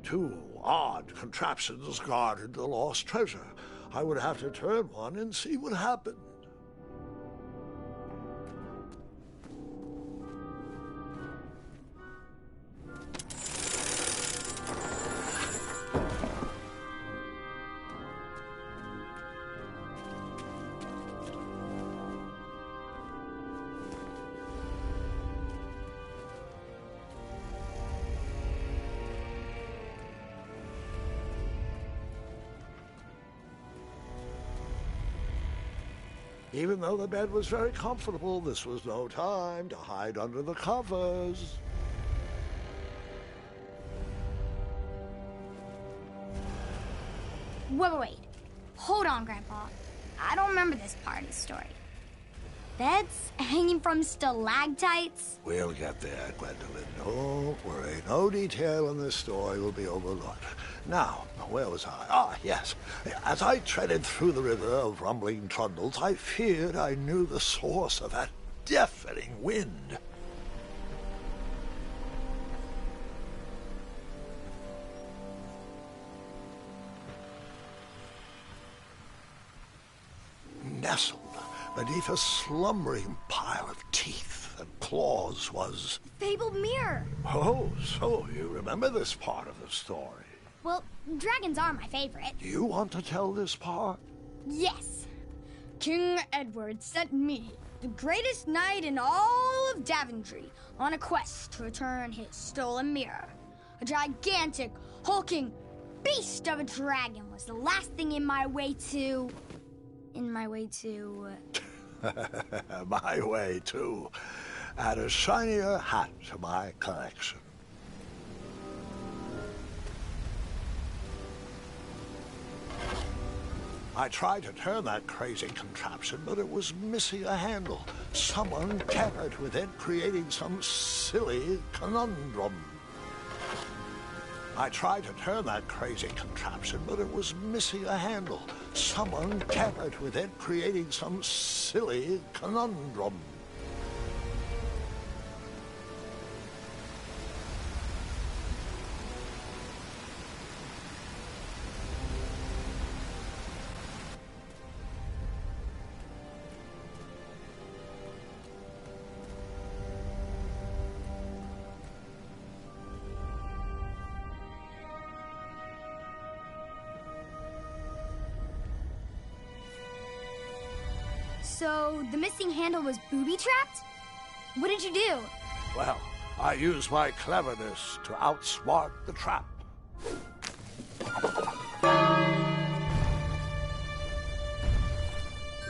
Two odd contraptions guarded the lost treasure. I would have to turn one and see what happened. Even though the bed was very comfortable, this was no time to hide under the covers. Wait. Hold on, Grandpa. I don't remember this part of the story. Beds hanging from stalactites? We'll get there, Gwendolyn. Don't worry. No detail in this story will be overlooked. Now, where was I? Ah, yes. As I treaded through the river of rumbling trundles, I feared I knew the source of that deafening wind. Nestled beneath a slumbering pile of teeth and claws was... Fabled mirror. Oh, so you remember this part of the story? Well, dragons are my favorite. Do you want to tell this part? Yes. King Edward sent me, the greatest knight in all of Daventry, on a quest to return his stolen mirror. A gigantic, hulking beast of a dragon was the last thing in my way to... My way, too. Add a shinier hat to my collection. I tried to turn that crazy contraption, but it was missing a handle. Someone tampered with it, creating some silly conundrum. I tried to turn that crazy contraption, but it was missing a handle. Someone tampered with it, creating some silly conundrum. So, the missing handle was booby-trapped? What did you do? Well, I used my cleverness to outsmart the trap.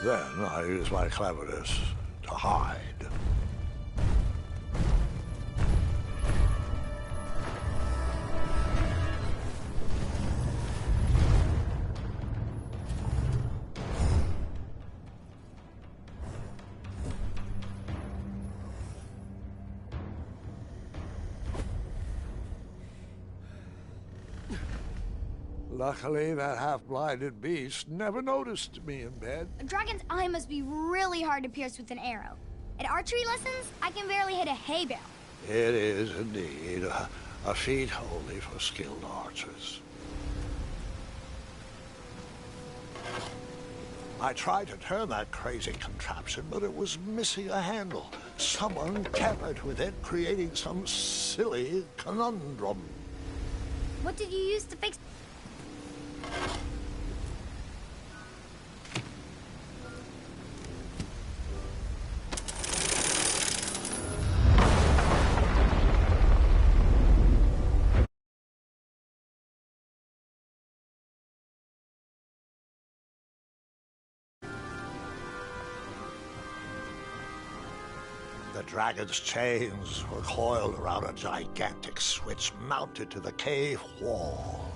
Then I used my cleverness to hide. Luckily, that half-blinded beast never noticed me in bed. A dragon's eye must be really hard to pierce with an arrow. At archery lessons, I can barely hit a hay bale. It is indeed a feat only for skilled archers. I tried to turn that crazy contraption, but it was missing a handle. Someone tampered with it, creating some silly conundrum. What did you use to fix... The dragon's chains were coiled around a gigantic switch mounted to the cave wall.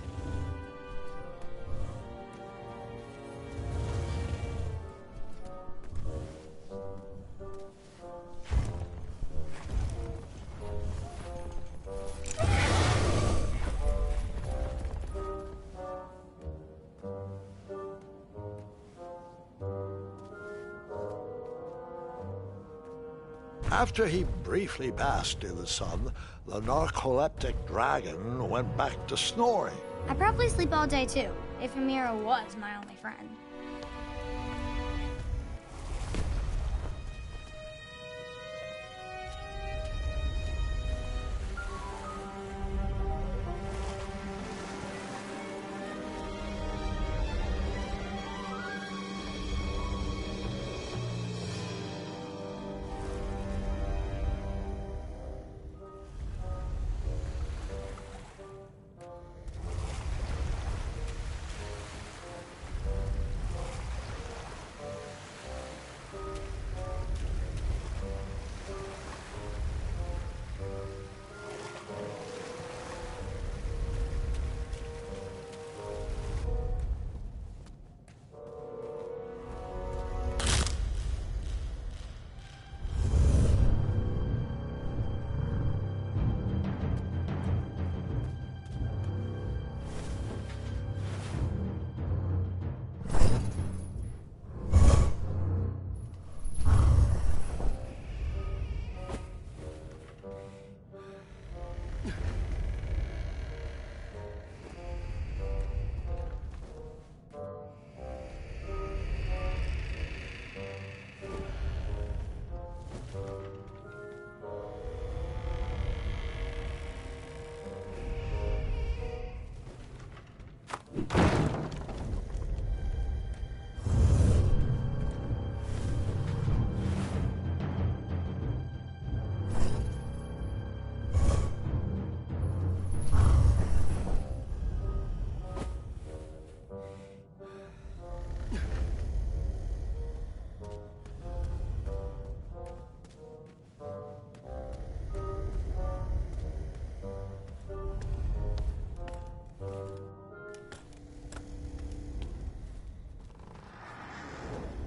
After he briefly basked in the sun, the narcoleptic dragon went back to snoring. I probably sleep all day too, if Amira was my only friend.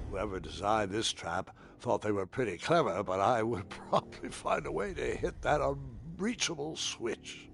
Whoever designed this trap thought they were pretty clever, but I would probably find a way to hit that unreachable switch.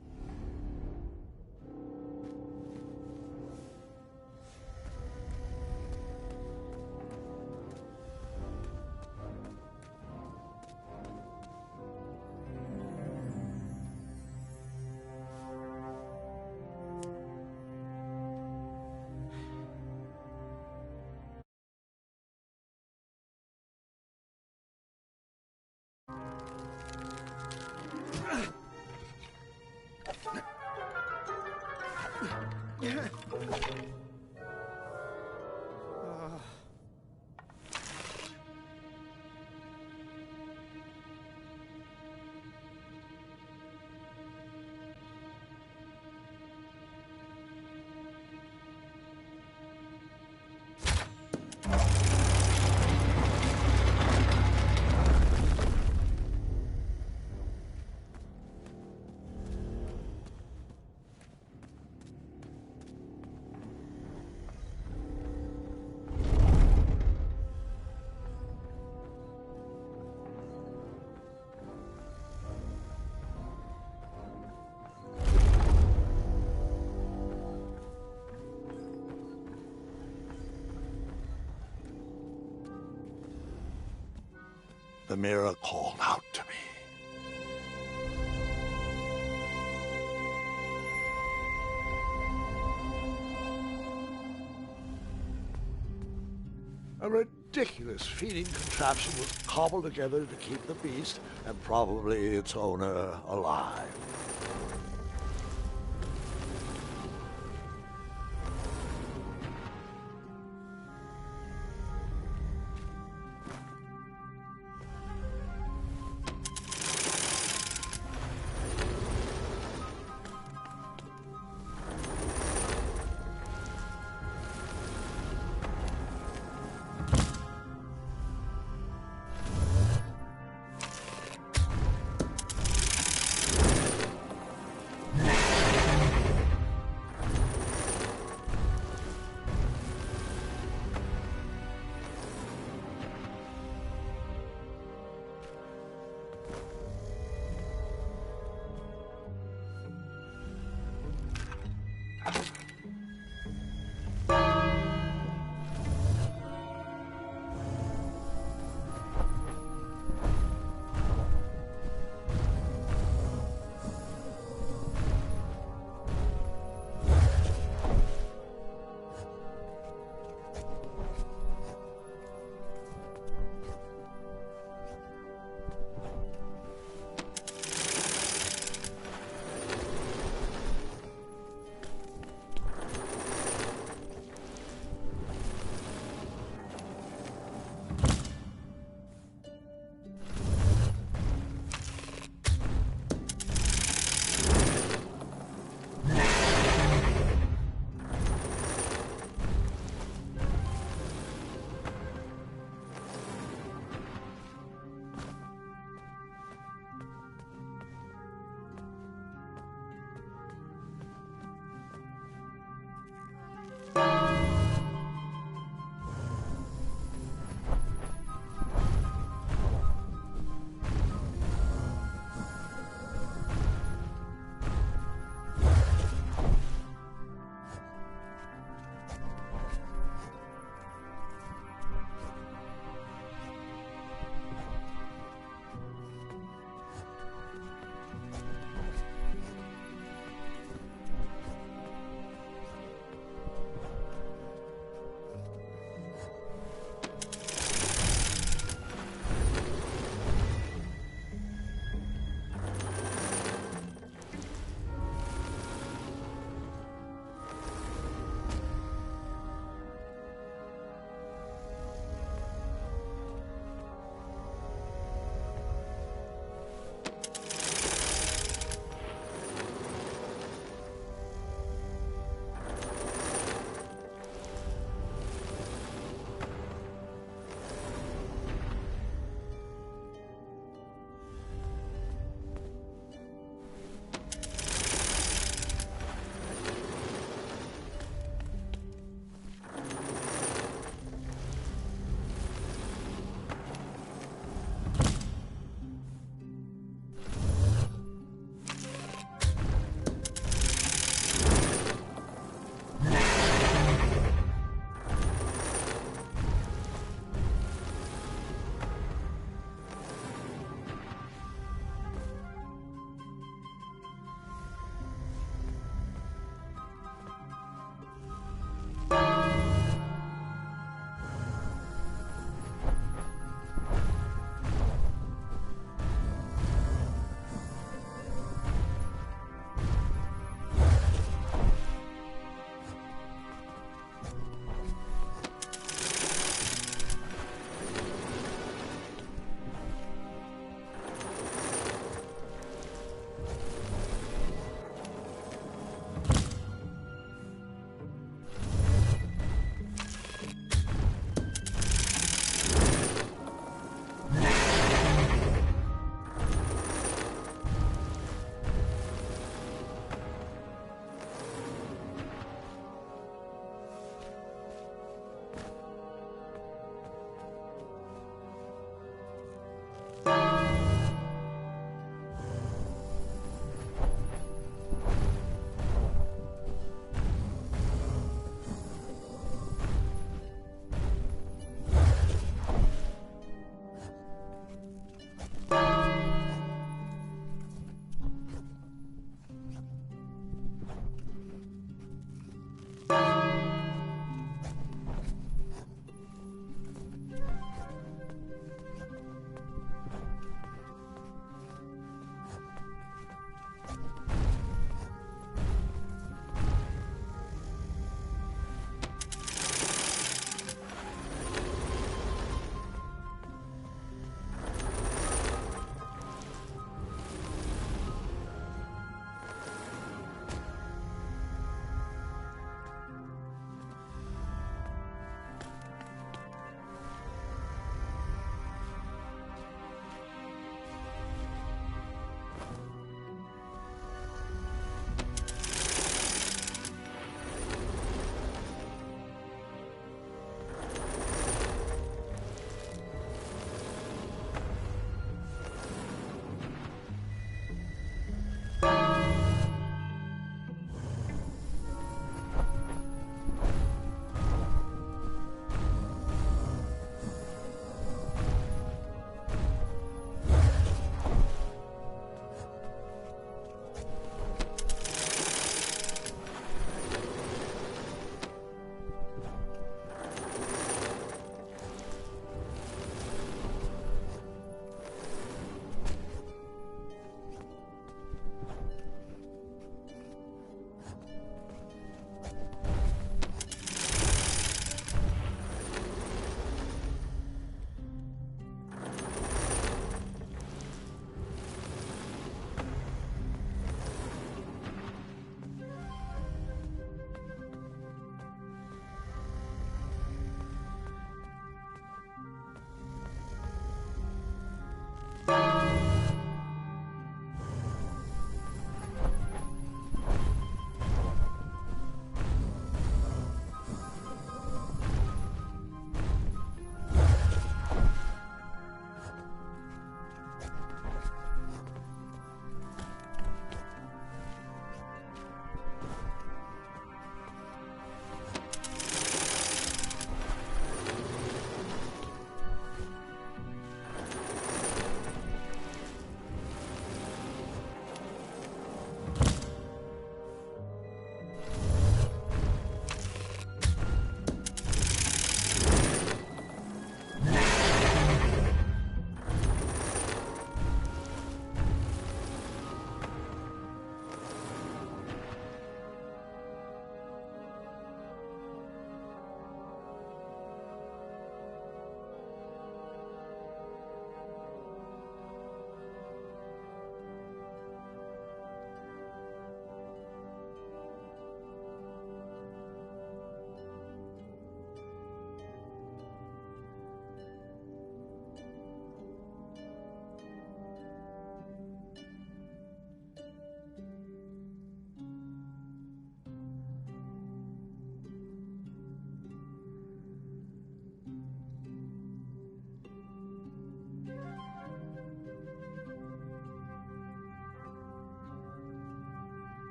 The mirror called out to me. A ridiculous feeding contraption was cobbled together to keep the beast and probably its owner alive.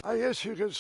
I guess you could...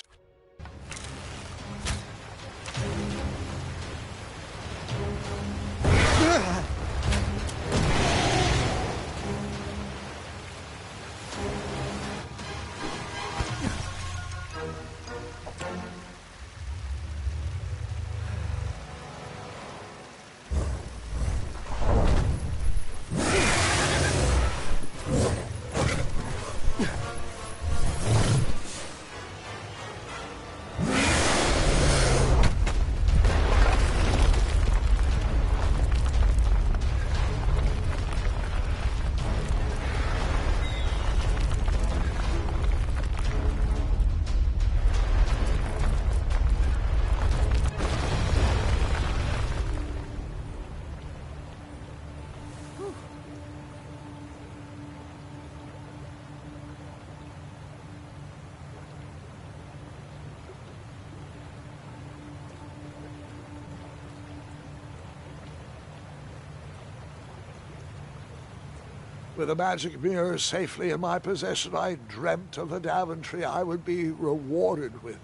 With a magic mirror safely in my possession, I dreamt of the Daventry I would be rewarded with,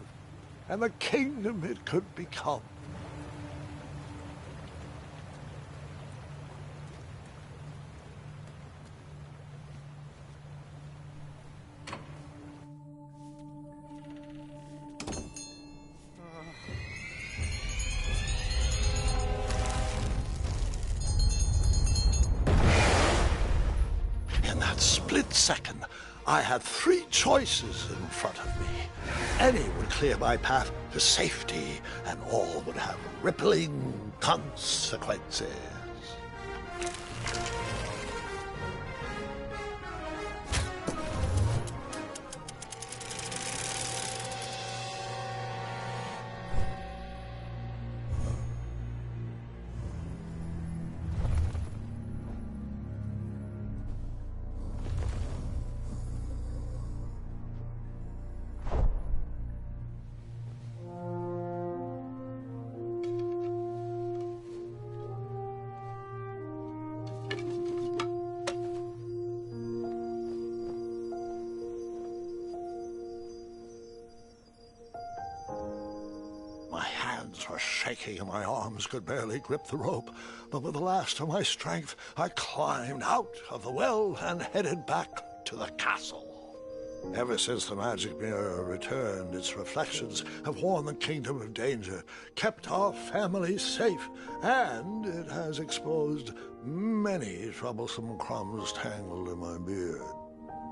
and the kingdom it could become. Second, I had three choices in front of me. Any would clear my path to safety, and all would have rippling consequences. Were shaking and my arms could barely grip the rope, but with the last of my strength I climbed out of the well and headed back to the castle. Ever since the magic mirror returned, its reflections have warned the kingdom of danger, kept our family safe, and it has exposed many troublesome crumbs tangled in my beard.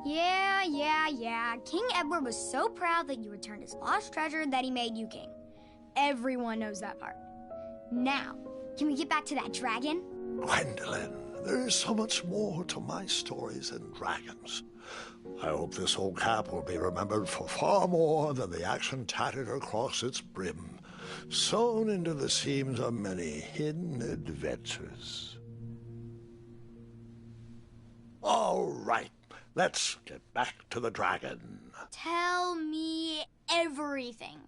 Yeah. King Edward was so proud that you returned his lost treasure that he made you king. Everyone knows that part. Now, can we get back to that dragon? Gwendolyn, there is so much more to my stories than dragons. I hope this old cap will be remembered for far more than the action tattered across its brim, sewn into the seams of many hidden adventures. All right, let's get back to the dragon. Tell me everything.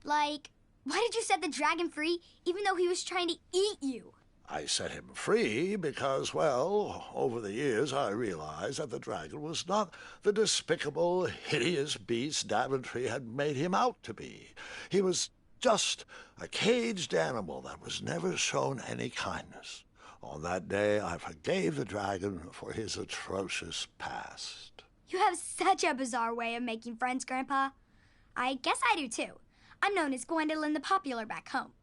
Like, why did you set the dragon free, even though he was trying to eat you? I set him free because, well, over the years I realized that the dragon was not the despicable, hideous beast Daventry had made him out to be. He was just a caged animal that was never shown any kindness. On that day, I forgave the dragon for his atrocious past. You have such a bizarre way of making friends, Grandpa. I guess I do, too. I'm known as Gwendolyn the Popular back home,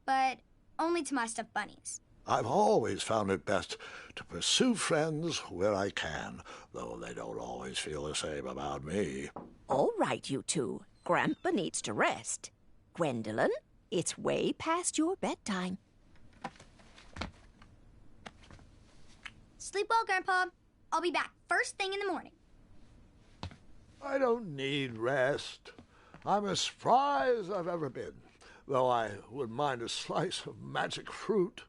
but only to my stuffed bunnies. I've always found it best to pursue friends where I can, though they don't always feel the same about me. All right, you two. Grandpa needs to rest. Gwendolyn, it's way past your bedtime. Sleep well, Grandpa. I'll be back first thing in the morning. I don't need rest. I'm as spry as I've ever been, though I wouldn't mind a slice of magic fruit.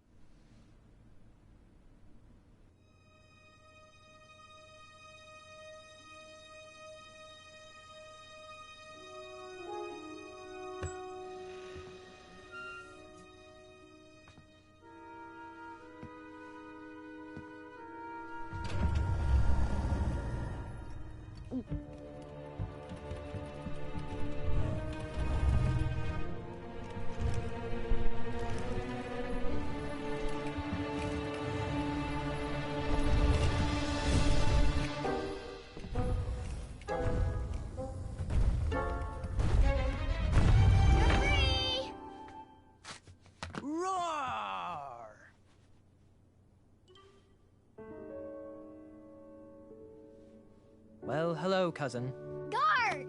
Roar! Well, hello, cousin. Guard!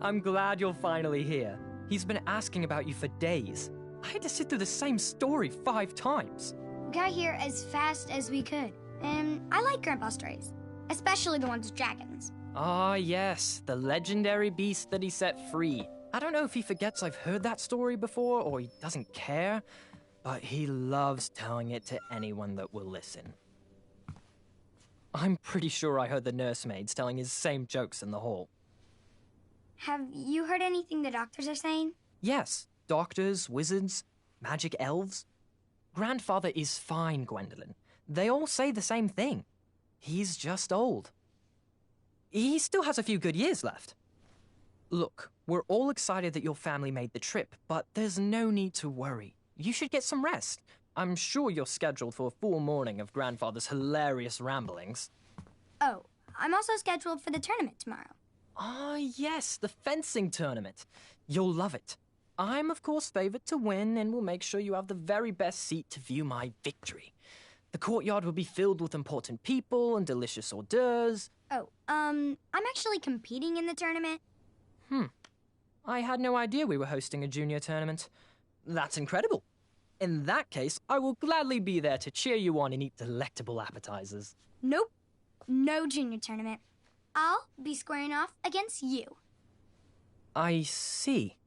I'm glad you're finally here. He's been asking about you for days. I had to sit through the same story 5 times. We got here as fast as we could. And I like Grandpa stories, especially the ones with dragons. Ah, yes, the legendary beast that he set free. I don't know if he forgets I've heard that story before or he doesn't care, but he loves telling it to anyone that will listen. I'm pretty sure I heard the nursemaids telling his same jokes in the hall. Have you heard anything the doctors are saying? Yes, doctors, wizards, magic elves. Grandfather is fine, Gwendolyn. They all say the same thing. He's just old. He still has a few good years left. Look, we're all excited that your family made the trip, but there's no need to worry. You should get some rest. I'm sure you're scheduled for a full morning of Grandfather's hilarious ramblings. Oh, I'm also scheduled for the tournament tomorrow. Ah, yes, the fencing tournament. You'll love it. I'm, of course, favored to win and will make sure you have the very best seat to view my victory. The courtyard will be filled with important people and delicious hors d'oeuvres. Oh, I'm actually competing in the tournament. I had no idea we were hosting a junior tournament. That's incredible. In that case, I will gladly be there to cheer you on and eat delectable appetizers. Nope, no junior tournament. I'll be squaring off against you. I see.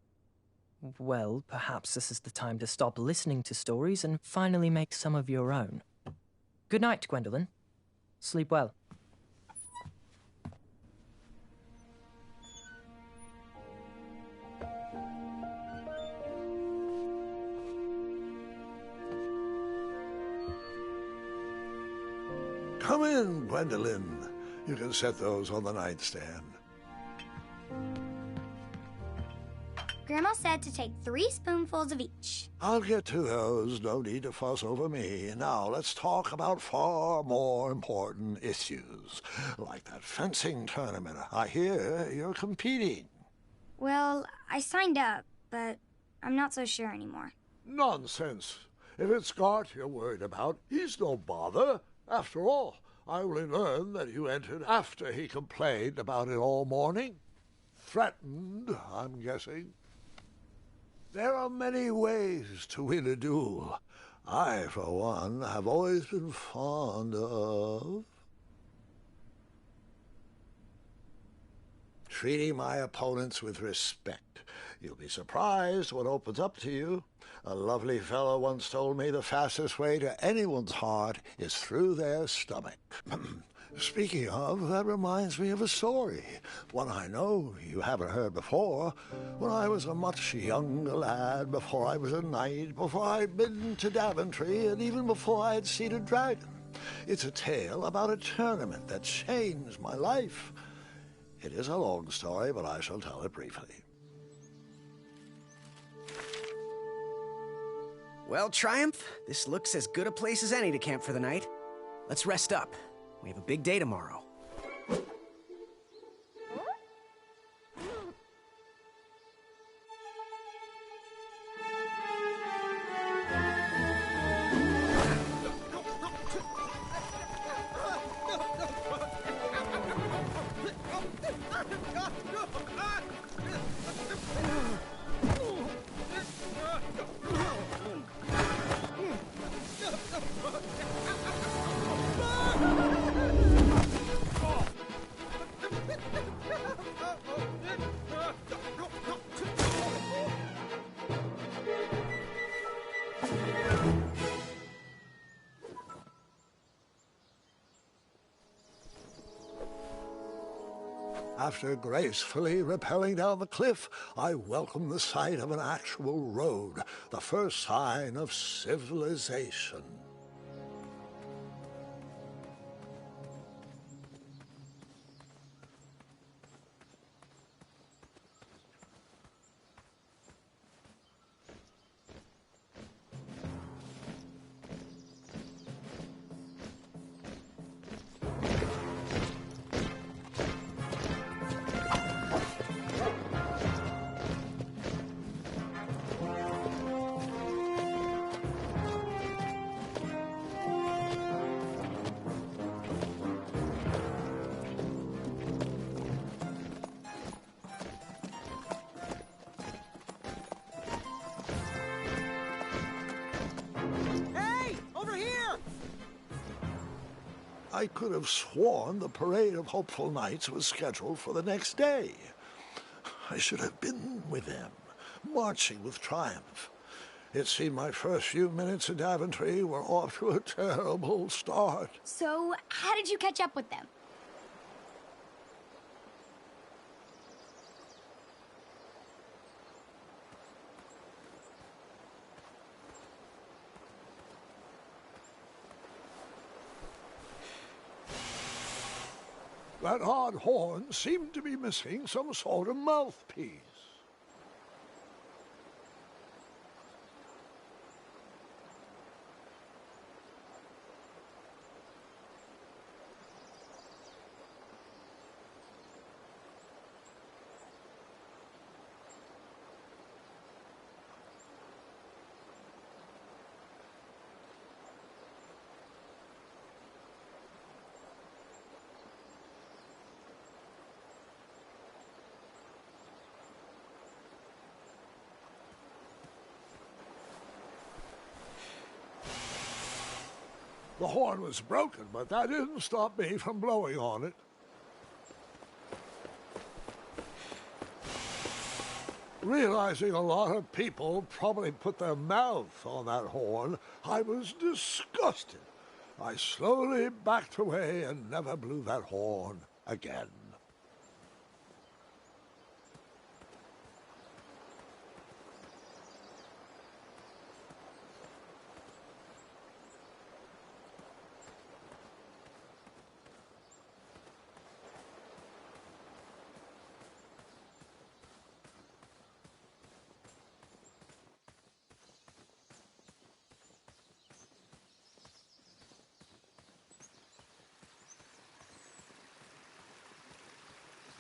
Well, perhaps this is the time to stop listening to stories and finally make some of your own. Good night, Gwendolyn. Sleep well. Come in, Gwendolyn. You can set those on the nightstand. Grandma said to take 3 spoonfuls of each. I'll get to those. No need to fuss over me. Now, let's talk about far more important issues, like that fencing tournament. I hear you're competing. Well, I signed up, but I'm not so sure anymore. Nonsense. If it's Scott you're worried about, he's no bother. After all, I only learned that you entered after he complained about it all morning. Threatened, I'm guessing. There are many ways to win a duel. I, for one, have always been fond of treating my opponents with respect. You'll be surprised what opens up to you. A lovely fellow once told me the fastest way to anyone's heart is through their stomach. Speaking of, that reminds me of a story, one I know you haven't heard before. When I was a much younger lad, before I was a knight, before I'd been to Daventry, and even before I had seen a dragon. It's a tale about a tournament that changed my life. It is a long story, but I shall tell it briefly. Well, Triumph, this looks as good a place as any to camp for the night. Let's rest up. We have a big day tomorrow. After gracefully rappelling down the cliff, I welcomed the sight of an actual road, the first sign of civilization. I could have sworn the parade of hopeful knights was scheduled for the next day. I should have been with them, marching with triumph. It seemed my first few minutes in Daventry were off to a terrible start. So, how did you catch up with them? That odd horn seemed to be missing some sort of mouthpiece. The horn was broken, but that didn't stop me from blowing on it. Realizing a lot of people probably put their mouth on that horn, I was disgusted. I slowly backed away and never blew that horn again.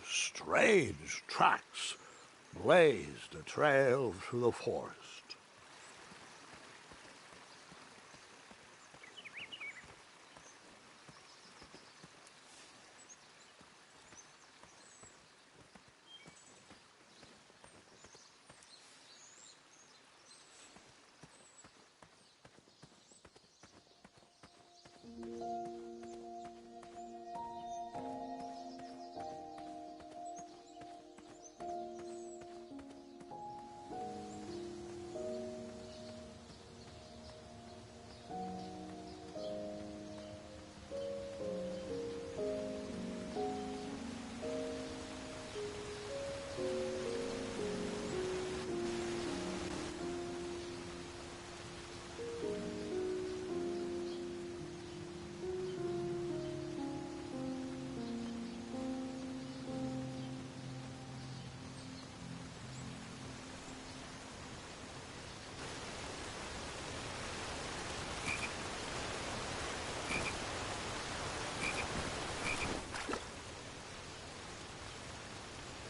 Strange tracks blazed a trail through the forest.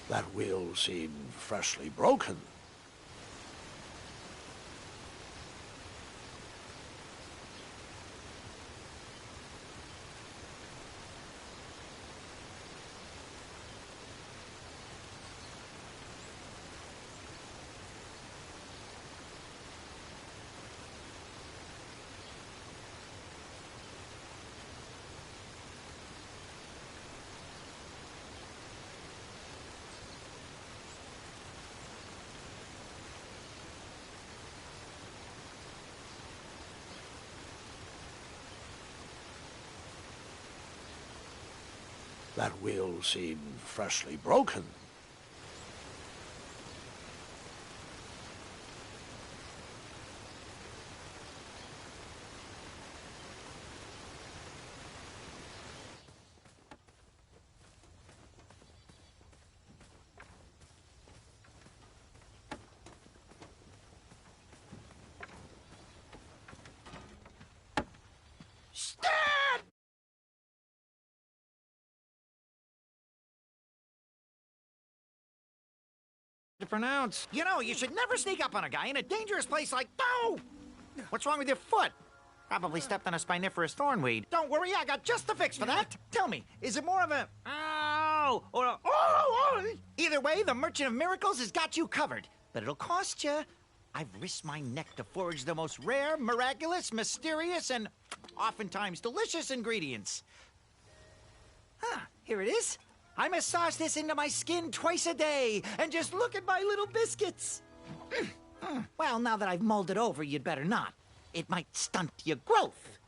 That wheel seemed freshly broken. That wheel seemed freshly broken. To pronounce. You know, you should never sneak up on a guy in a dangerous place like... No! What's wrong with your foot? Probably stepped on a spiniferous thornweed. Don't worry, I got just the fix for that. Tell me, is it more of a... Ow! Or a... Oh! Either way, the Merchant of Miracles has got you covered. But it'll cost you. I've risked my neck to forage the most rare, miraculous, mysterious, and oftentimes delicious ingredients. Here it is. I massage this into my skin twice a day, and just look at my little biscuits. Well, now that I've mulled it over, you'd better not. It might stunt your growth.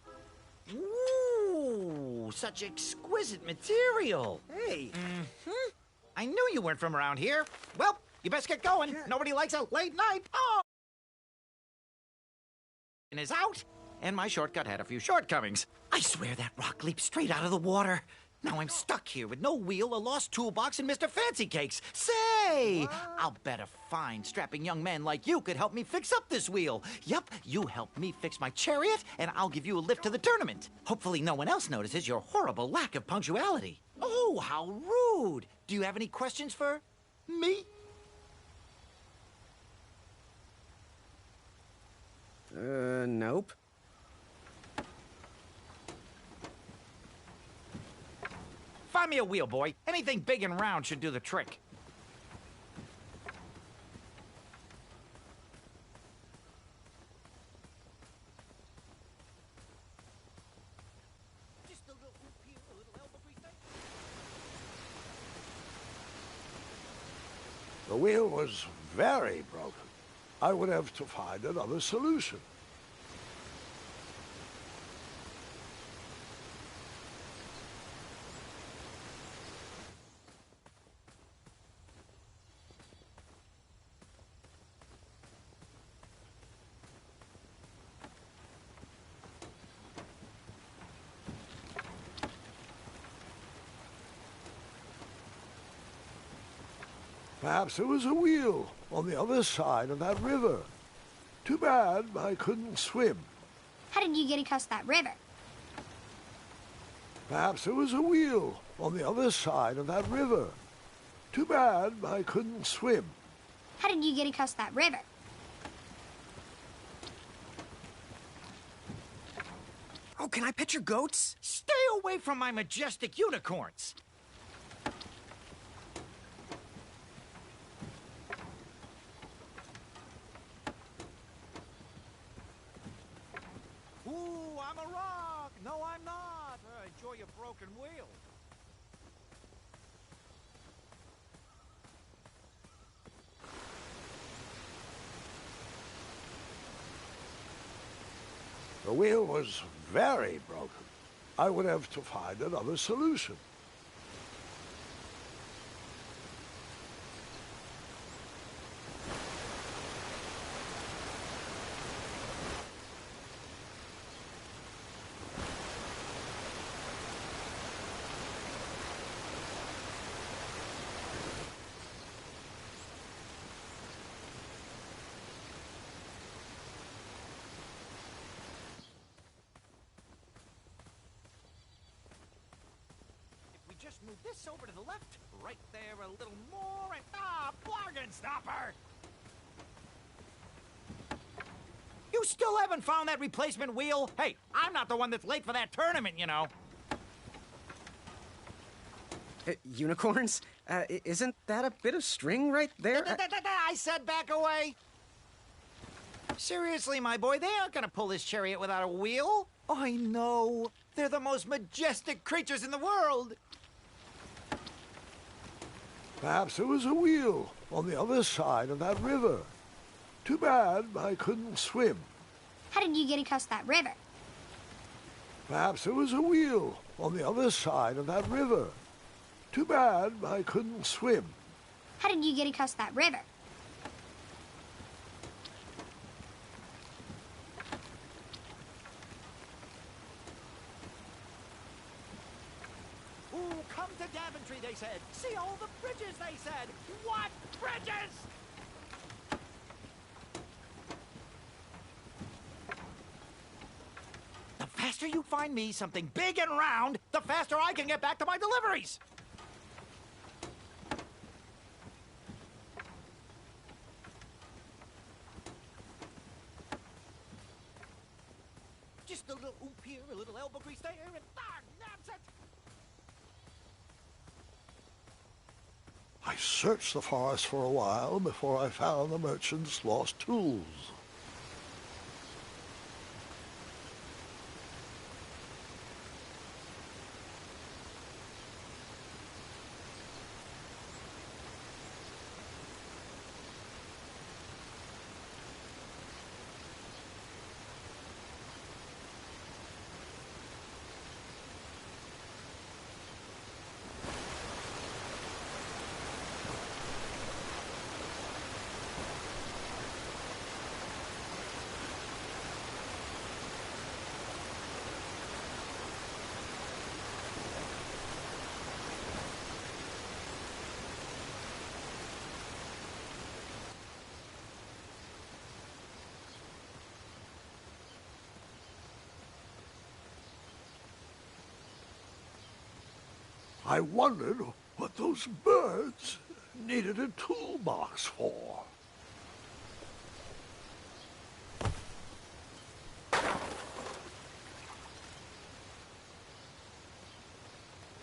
Ooh, such exquisite material. Hey. I knew you weren't from around here. Well, you best get going. Nobody likes a late night. Oh! Is out, and my shortcut had a few shortcomings. I swear that rock leaped straight out of the water. Now I'm stuck here with no wheel, a lost toolbox, and Mr. Fancy Cakes. Say, I'll bet a fine, strapping young man like you could help me fix up this wheel. Yup, you help me fix my chariot, and I'll give you a lift to the tournament. Hopefully no one else notices your horrible lack of punctuality. Oh, how rude. Do you have any questions for me? Nope. Find me a wheel, boy. Anything big and round should do the trick. Just a little oop here, a little elbow grease there. The wheel was very broken. I would have to find another solution. Perhaps there was a wheel on the other side of that river. Too bad I couldn't swim. How did you get across that river? Perhaps there was a wheel on the other side of that river. Too bad I couldn't swim. How did you get across that river? Oh, can I pet your goats? Stay away from my majestic unicorns. Ooh, I'm a rock. No, I'm not. Enjoy your broken wheel. The wheel was very broken. I would have to find another solution. Just move this over to the left, right there a little more, and bargain stopper! You still haven't found that replacement wheel? Hey, I'm not the one that's late for that tournament, you know. Unicorns? Isn't that a bit of string right there? I said back away. Seriously, my boy, they aren't gonna pull this chariot without a wheel. I know. They're the most majestic creatures in the world. Perhaps there was a wheel on the other side of that river. Too bad I couldn't swim. How did you get across that river? Perhaps there was a wheel on the other side of that river. Too bad I couldn't swim. How did you get across that river? Ooh, come to Daventry, they said. See all the bridges, they said. What bridges? The faster you find me something big and round, the faster I can get back to my deliveries. Just a little oop here, a little elbow grease there, and naps it. I searched the forest for a while before I found the merchant's lost tools. I wondered what those birds needed a toolbox for.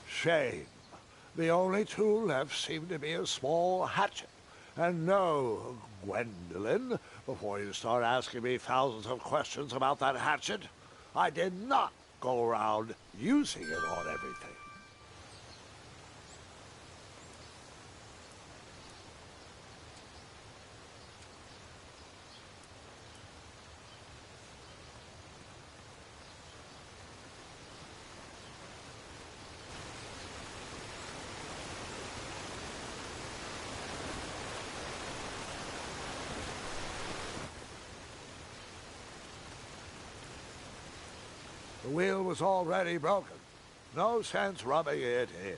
Shame. The only tool left seemed to be a small hatchet. And no, Gwendolyn, before you start asking me thousands of questions about that hatchet, I did not go around using it on everything. The wheel was already broken. No sense rubbing it in.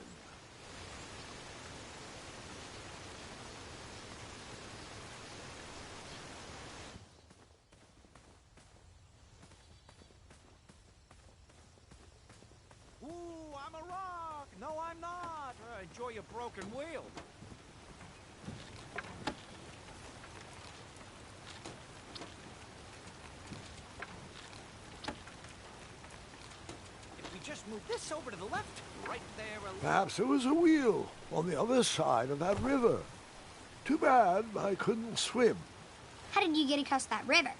Ooh, I'm a rock! No, I'm not! Enjoy your broken wheel. Just move this over to the left, right there. Perhaps there was a wheel on the other side of that river. Too bad I couldn't swim. How did you get across that river?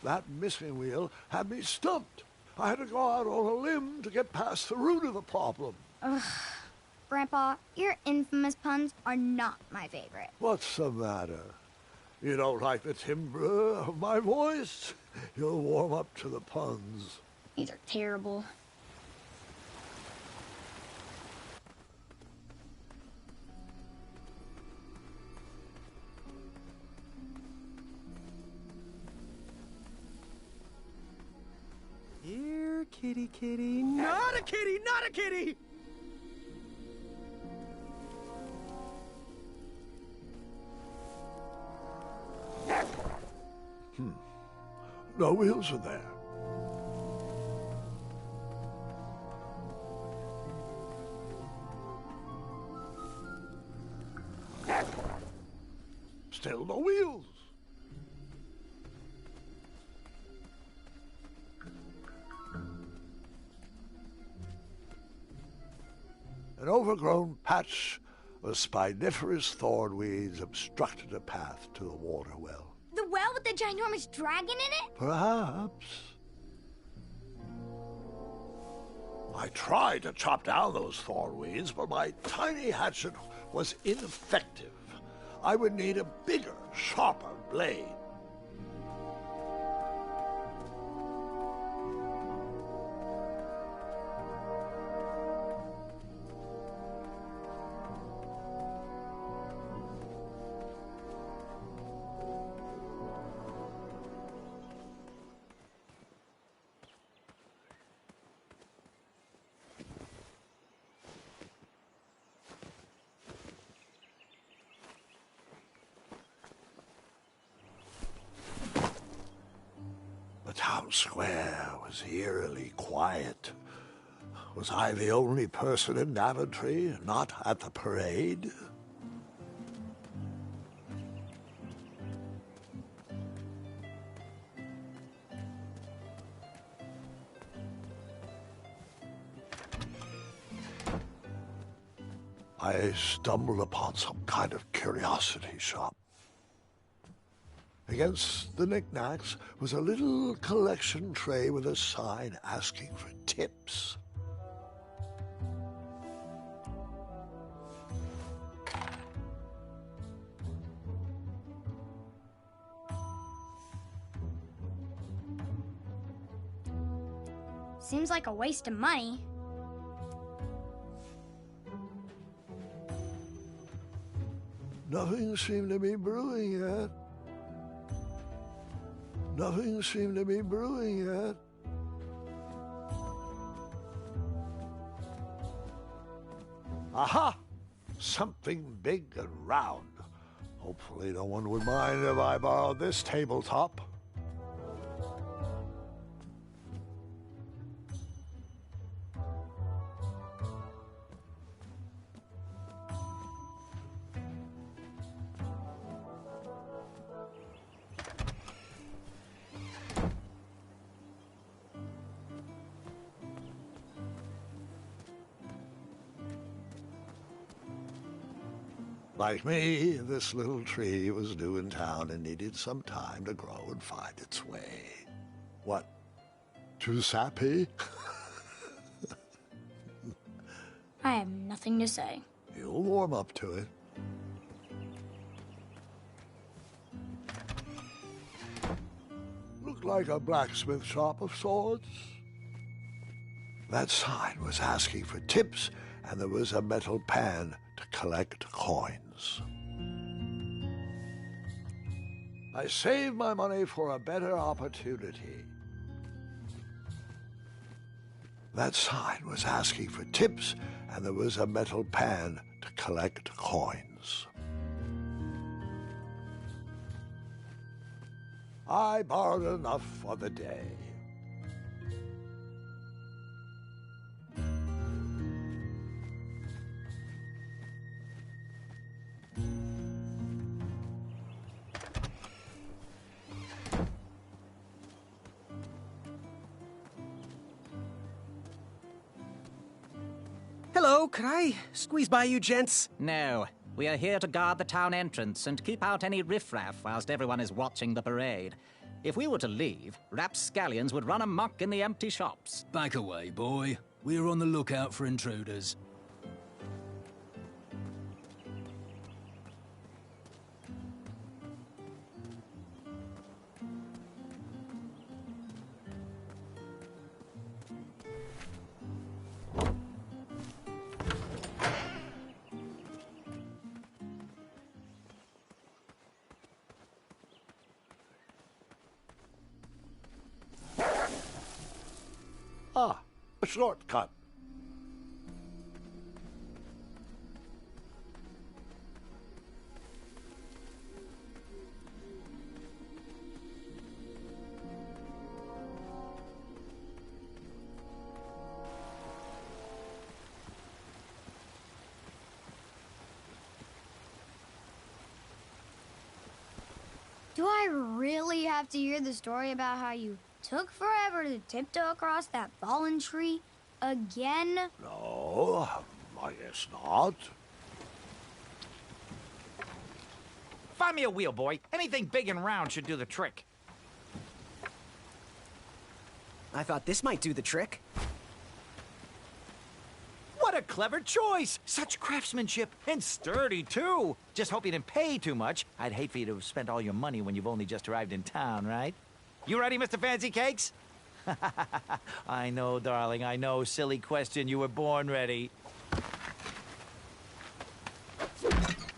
That missing wheel had me stumped. I had to go out on a limb to get past the root of the problem. Ugh. Grandpa, your infamous puns are not my favorite. What's the matter? You don't like the timbre of my voice? You'll warm up to the puns. These are terrible. Here, kitty, kitty. Not a kitty, not a kitty! No wheels are there. Still no wheels. An overgrown patch of spiniferous thornweeds obstructed a path to the water well. The well with the ginormous dragon in it? Perhaps. I tried to chop down those thornweeds, but my tiny hatchet was ineffective. I would need a bigger, sharper blade. The town square was eerily quiet. Was I the only person in Daventry not at the parade? I stumbled upon some kind of curiosity shop. Against the knickknacks was a little collection tray with a sign asking for tips. Seems like a waste of money. Nothing seemed to be brewing yet. Nothing seemed to be brewing yet. Aha! Something big and round. Hopefully no one would mind if I borrowed this tabletop. Like me, this little tree was new in town and needed some time to grow and find its way. What? Too sappy? I have nothing to say. You'll warm up to it. Looked like a blacksmith shop of sorts. That sign was asking for tips, and there was a metal pan to collect coins. I saved my money for a better opportunity. That sign was asking for tips, and there was a metal pan to collect coins. I borrowed enough for the day. Hello, could I squeeze by you gents? No. We are here to guard the town entrance and keep out any riffraff whilst everyone is watching the parade. If we were to leave, rapscallions would run amok in the empty shops. Back away, boy. We're on the lookout for intruders. Ah, a shortcut. Do I really have to hear the story about how you took forever to tiptoe across that fallen tree again? No, I guess not. Find me a wheel, boy. Anything big and round should do the trick. I thought this might do the trick. What a clever choice! Such craftsmanship, and sturdy, too. Just hope you didn't pay too much. I'd hate for you to have spent all your money when you've only just arrived in town, right? You ready, Mr. Fancy Cakes? I know, darling, I know. Silly question. You were born ready.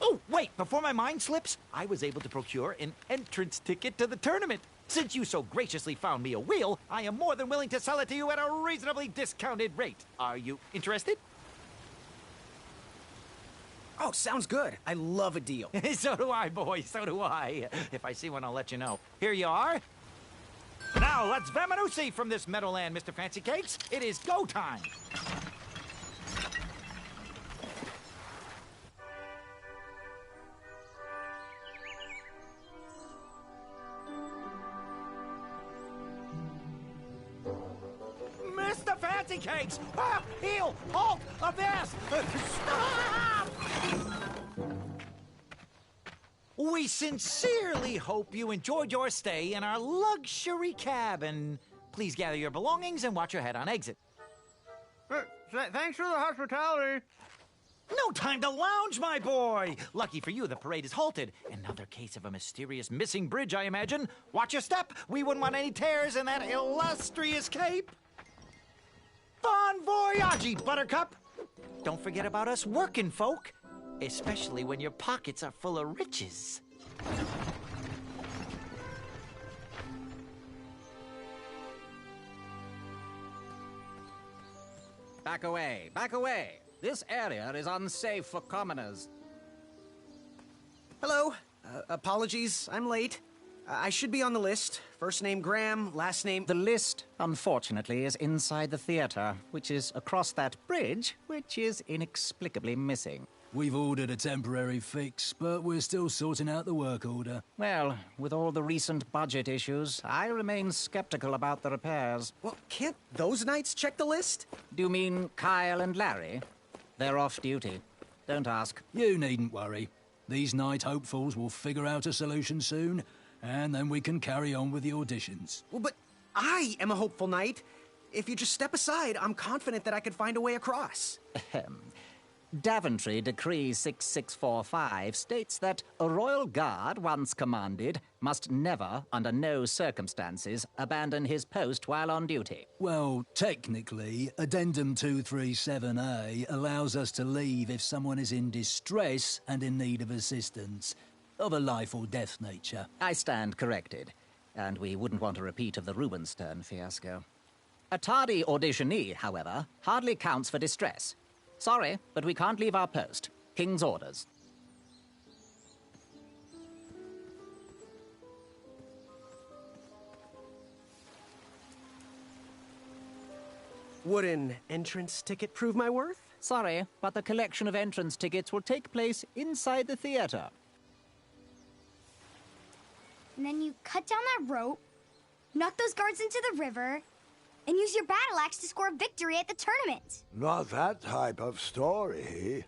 Oh, wait, before my mind slips, I was able to procure an entrance ticket to the tournament. Since you so graciously found me a wheel, I am more than willing to sell it to you at a reasonably discounted rate. Are you interested? Oh, sounds good. I love a deal. So do I, boy, so do I. If I see one, I'll let you know. Here you are. Now, let's vamoose from this meadowland, Mr. Fancy Cakes. It is go time. Mr. Fancy Cakes! Ah, heel! Halt! Avast! Stop! We sincerely hope you enjoyed your stay in our luxury cabin. Please gather your belongings and watch your head on exit. Thanks for the hospitality. No time to lounge, my boy! Lucky for you, the parade is halted. Another case of a mysterious missing bridge, I imagine. Watch your step. We wouldn't want any tears in that illustrious cape. Bon voyage, Buttercup! Don't forget about us working folk, especially when your pockets are full of riches. Back away, back away. This area is unsafe for commoners. Hello. Apologies, I'm late. I should be on the list. First name Graham, last name... The list, unfortunately, is inside the theater, which is across that bridge, which is inexplicably missing. We've ordered a temporary fix, but we're still sorting out the work order. Well, with all the recent budget issues, I remain skeptical about the repairs. Well, can't those knights check the list? Do you mean Kyle and Larry? They're off duty. Don't ask. You needn't worry. These night hopefuls will figure out a solution soon, and then we can carry on with the auditions. Well, but I am a hopeful knight. If you just step aside, I'm confident that I could find a way across. Daventry Decree 6645 states that a royal guard once commanded must never, under no circumstances, abandon his post while on duty. Well, technically, Addendum 237A allows us to leave if someone is in distress and in need of assistance, of a life or death nature. I stand corrected, and we wouldn't want a repeat of the Rubenstern fiasco. A tardy auditionee, however, hardly counts for distress. Sorry, but we can't leave our post. King's orders. Would an entrance ticket prove my worth? Sorry, but the collection of entrance tickets will take place inside the theater. And then you cut down that rope, knock those guards into the river, and use your battle axe to score a victory at the tournament. Not that type of story.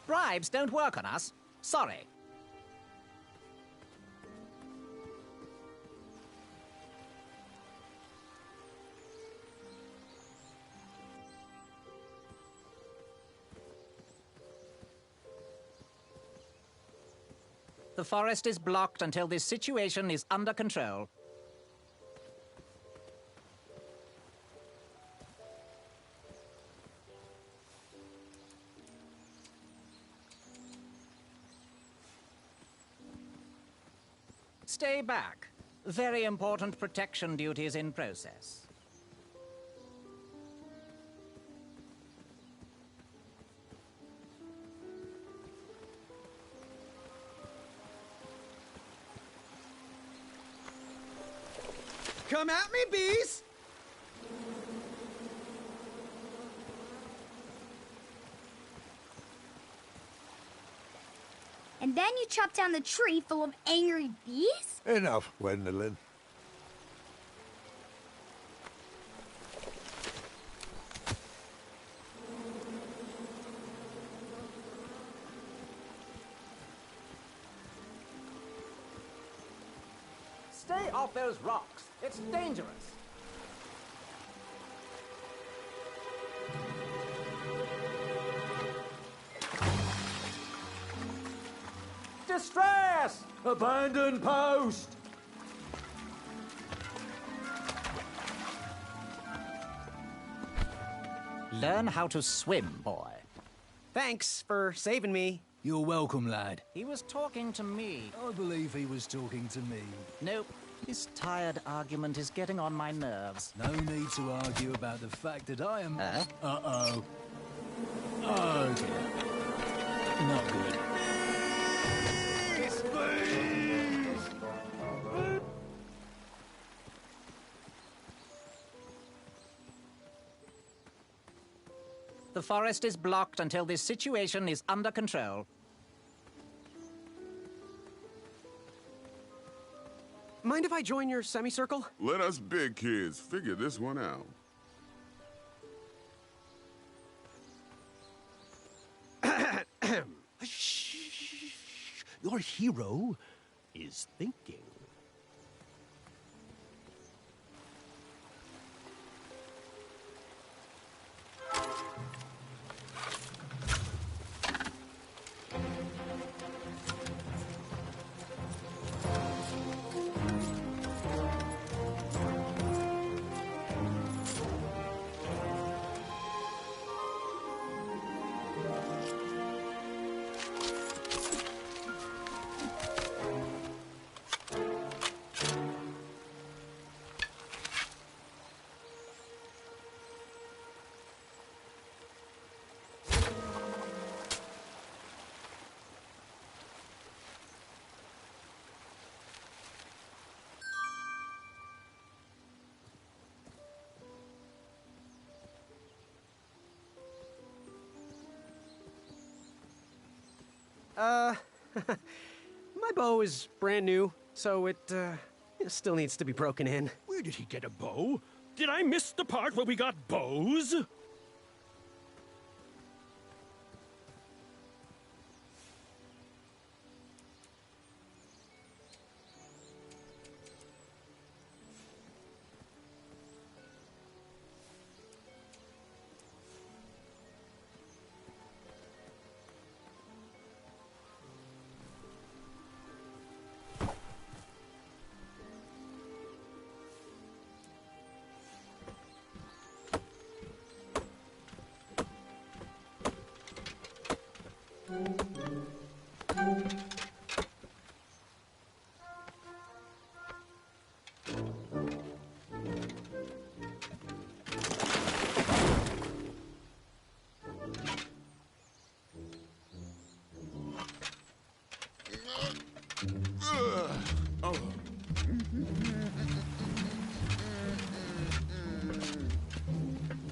Bribes don't work on us. Sorry. The forest is blocked until this situation is under control. Stay back. Very important protection duties in process. Come at me, bees! And then you chop down the tree full of angry bees? Enough, Gwendolyn. Stay off those rocks. It's dangerous. Distress! Abandon post! Learn how to swim, boy. Thanks for saving me. You're welcome, lad. He was talking to me. I believe he was talking to me. Nope. This tired argument is getting on my nerves. No need to argue about the fact that I am... Huh? Uh-oh. Oh, dear. Not good. The forest is blocked until this situation is under control. Mind if I join your semicircle? Let us big kids figure this one out. Shh. Your hero is thinking. bow is brand new, so it still needs to be broken in. Where did he get a bow? Did I miss the part where we got bows?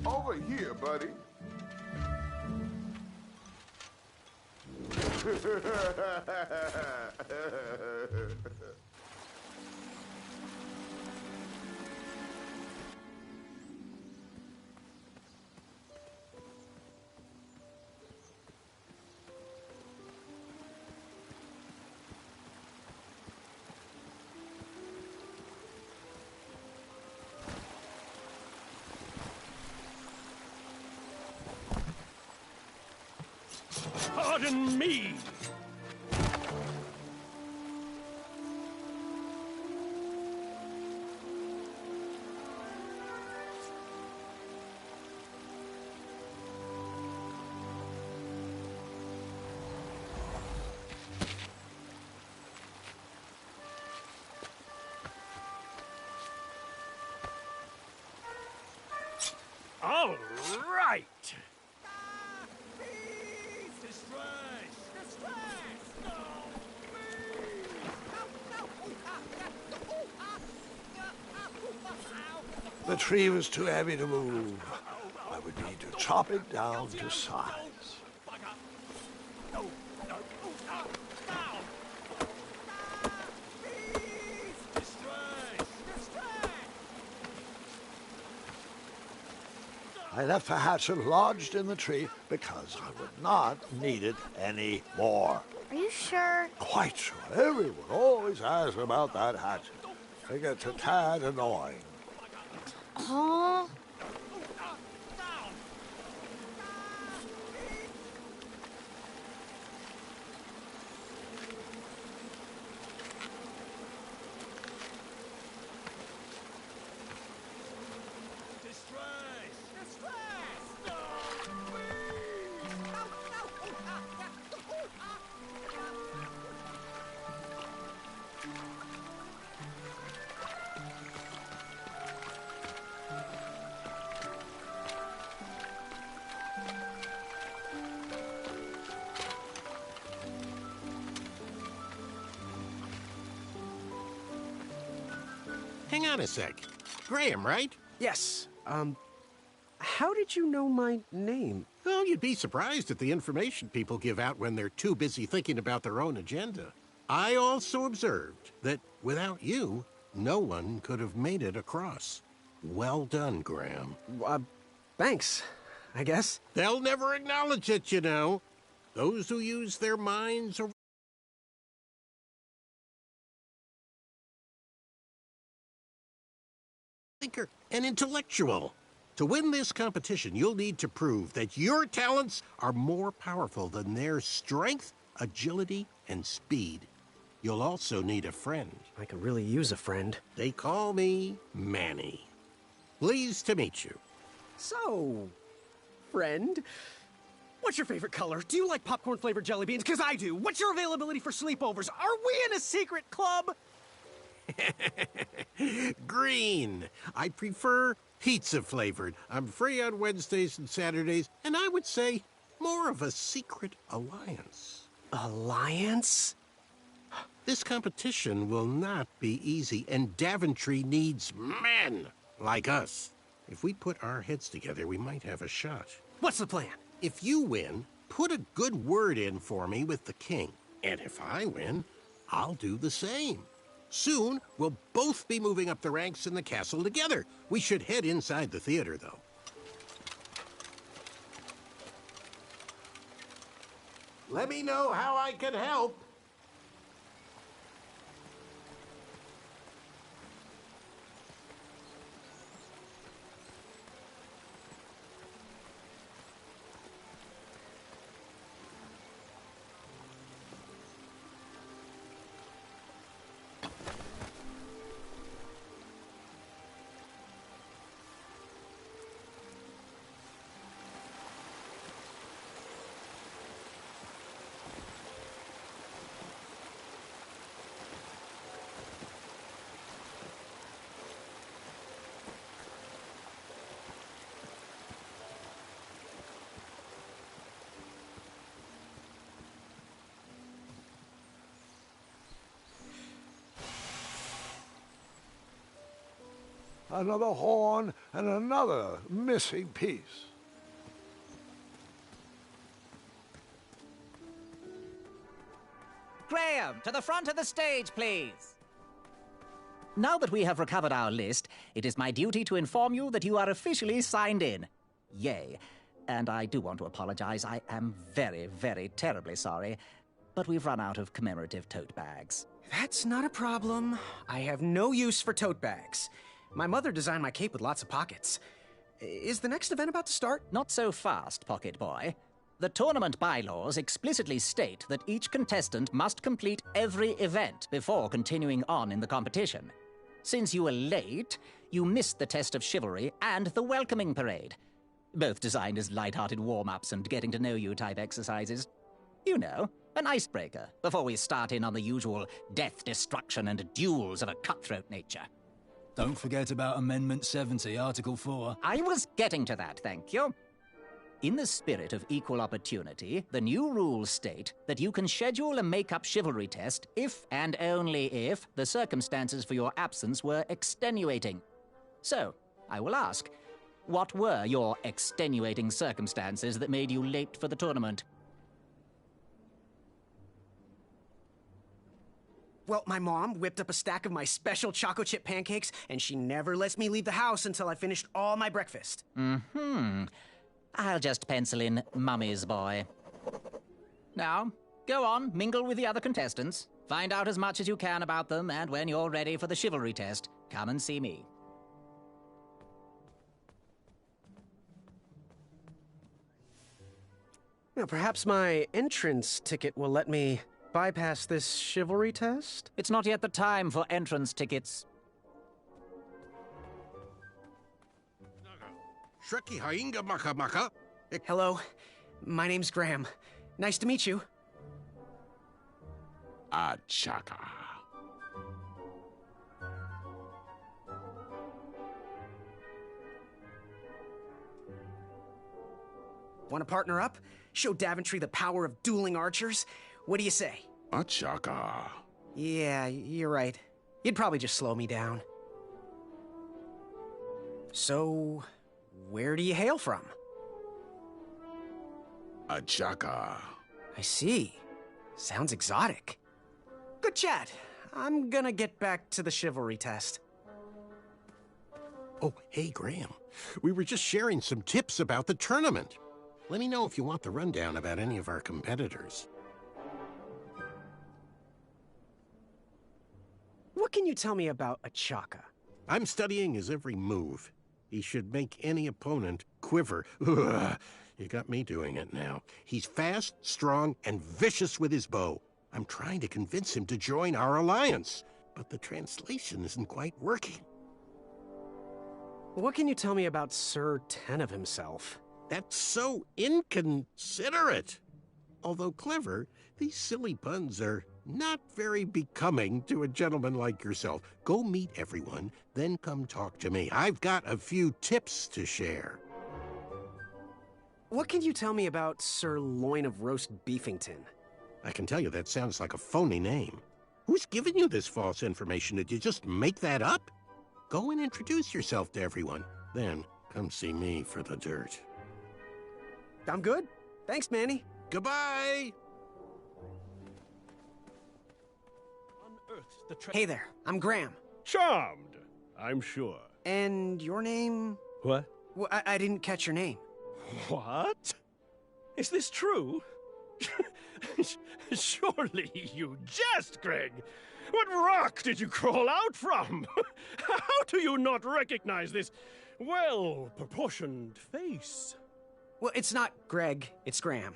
Over here, buddy. Pardon me! All right! The tree was too heavy to move. I would need to chop it down to size. I left the hatchet lodged in the tree because I would not need it any more. Are you sure? Quite sure. Everyone always asks about that hatchet. It gets a tad annoying. Huh? Hang on a sec. Graham, right? Yes. How did you know my name? Well, you'd be surprised at the information people give out when they're too busy thinking about their own agenda. I also observed that without you, no one could have made it across. Well done, Graham. Thanks, I guess. They'll never acknowledge it, you know. Those who use their minds are thinker and intellectual. To win this competition, you'll need to prove that your talents are more powerful than their strength, agility, and speed. You'll also need a friend. I could really use a friend. They call me Manny. Pleased to meet you. So, friend, what's your favorite color? Do you like popcorn-flavored jelly beans? Because I do. What's your availability for sleepovers? Are we in a secret club? Green. I prefer pizza-flavored. I'm free on Wednesdays and Saturdays, and I would say more of a secret alliance. Alliance? This competition will not be easy, and Daventry needs men like us. If we put our heads together, we might have a shot. What's the plan? If you win, put a good word in for me with the king. And if I win, I'll do the same. Soon, we'll both be moving up the ranks in the castle together. We should head inside the theater, though. Let me know how I can help. Another horn and another missing piece. Graham, to the front of the stage, please. Now that we have recovered our list, it is my duty to inform you that you are officially signed in. Yay. And I do want to apologize. I am very, very terribly sorry, but we've run out of commemorative tote bags. That's not a problem. I have no use for tote bags. My mother designed my cape with lots of pockets. Is the next event about to start? Not so fast, Pocket Boy. The tournament bylaws explicitly state that each contestant must complete every event before continuing on in the competition. Since you were late, you missed the test of chivalry and the welcoming parade. Both designed as light-hearted warm-ups and getting-to-know-you type exercises. You know, an icebreaker before we start in on the usual death, destruction, and duels of a cutthroat nature. Don't forget about Amendment 70, Article 4. I was getting to that, thank you. In the spirit of equal opportunity, the new rules state that you can schedule a make-up chivalry test if and only if the circumstances for your absence were extenuating. So, I will ask, what were your extenuating circumstances that made you late for the tournament? Well, my mom whipped up a stack of my special chocolate chip pancakes, and she never lets me leave the house until I finished all my breakfast. I'll just pencil in Mummy's boy. Now, go on, mingle with the other contestants. Find out as much as you can about them, and when you're ready for the chivalry test, come and see me. Now, perhaps my entrance ticket will let me bypass this chivalry test? It's not yet the time for entrance tickets. Shreki hainga maka maka. Hello, my name's Graham. Nice to meet you. Achaka. Want to partner up? Show Daventry the power of dueling archers? What do you say? Achaka. Yeah, you're right. You'd probably just slow me down. So, where do you hail from? Achaka. I see. Sounds exotic. Good chat. I'm gonna get back to the chivalry test. Oh, hey, Graham. We were just sharing some tips about the tournament. Let me know if you want the rundown about any of our competitors. What can you tell me about Achaka? I'm studying his every move. He should make any opponent quiver. Ugh, you got me doing it now. He's fast, strong, and vicious with his bow. I'm trying to convince him to join our alliance, but the translation isn't quite working. What can you tell me about Sir Tenov himself? That's so inconsiderate. Although clever, these silly puns are not very becoming to a gentleman like yourself. Go meet everyone, then come talk to me. I've got a few tips to share. What can you tell me about Sir Loin of Roast Beefington? I can tell you that sounds like a phony name. Who's given you this false information? Did you just make that up? Go and introduce yourself to everyone. Then come see me for the dirt. I'm good. Thanks, Manny. Goodbye! unearthed the Hey there, I'm Graham. Charmed, I'm sure. And your name? What? Well, I didn't catch your name. What? Is this true? Surely you jest, Greg. What rock did you crawl out from? How do you not recognize this well-proportioned face? Well, it's not Greg, it's Graham.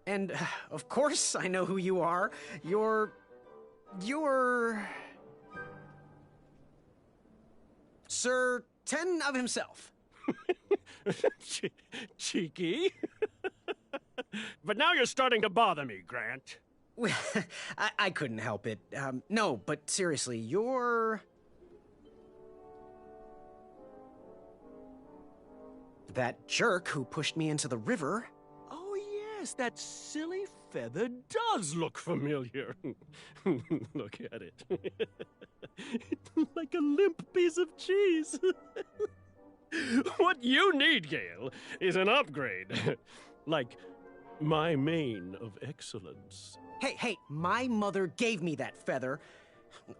And, of course, I know who you are. You're... Sir Ten of himself. Cheeky. But now you're starting to bother me, Grant. I couldn't help it. No, but seriously, you're... that jerk who pushed me into the river. Oh, yes, that silly feather does look familiar. Look at it. Like a limp piece of cheese. What you need, Gale, is an upgrade. Like my mane of excellence. Hey, my mother gave me that feather.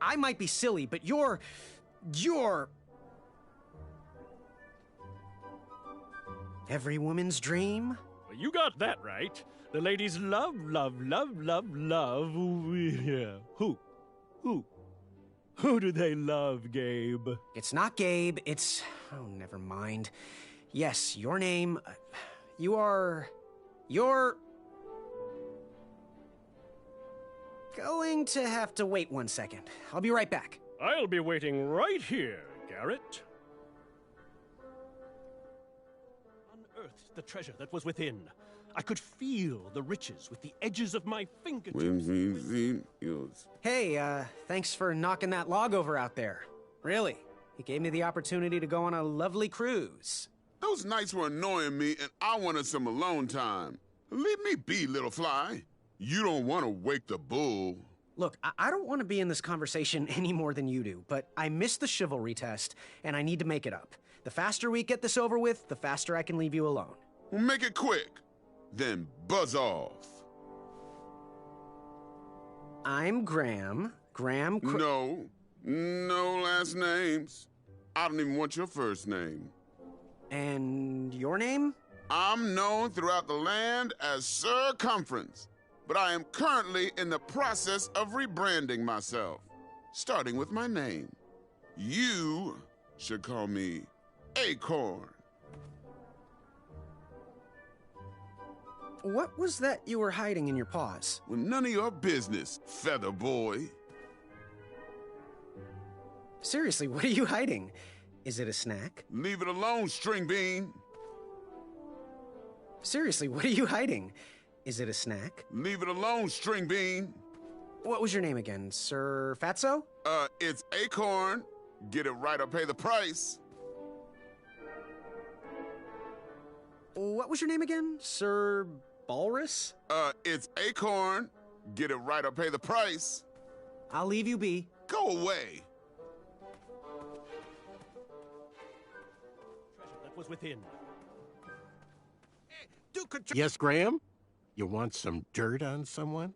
I might be silly, but you're... every woman's dream? Well, you got that right. The ladies love. Yeah. Who do they love, Gabe? It's not Gabe, it's... oh, never mind. Yes, your name... you're... going to have to wait 1 second. I'll be right back. I'll be waiting right here, Garrett. Unearthed the treasure that was within. I could feel the riches with the edges of my fingertips. Hey, thanks for knocking that log over out there. Really, it gave me the opportunity to go on a lovely cruise. Those nights were annoying me, and I wanted some alone time. Leave me be, little fly. You don't want to wake the bull. Look, I don't want to be in this conversation any more than you do, but I missed the chivalry test, and I need to make it up. The faster we get this over with, the faster I can leave you alone. Well, make it quick. Then buzz off. I'm Graham. No last names. I don't even want your first name. And your name? I'm known throughout the land as Circumference, but I am currently in the process of rebranding myself, starting with my name. You should call me Acorn. What was that you were hiding in your paws? Well, none of your business, feather boy. Seriously, what are you hiding? Is it a snack? Leave it alone, string bean. Seriously, what are you hiding? Is it a snack? Leave it alone, string bean. What was your name again, Sir Fatso? It's Acorn. Get it right or pay the price. What was your name again, Sir Walrus? It's Acorn. Get it right or pay the price. I'll leave you be. Go away. Treasure that was within. Yes, Graham? You want some dirt on someone?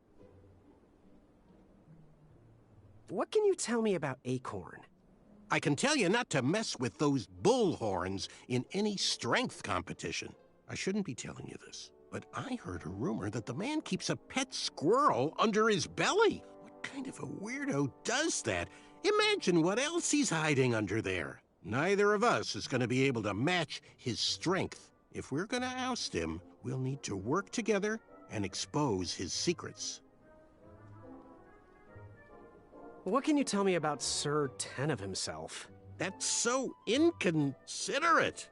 What can you tell me about Acorn? I can tell you not to mess with those bullhorns in any strength competition. I shouldn't be telling you this, but I heard a rumor that the man keeps a pet squirrel under his belly. What kind of a weirdo does that? Imagine what else he's hiding under there. Neither of us is going to be able to match his strength. If we're going to oust him, we'll need to work together and expose his secrets. What can you tell me about Sir Ten of himself? That's so inconsiderate.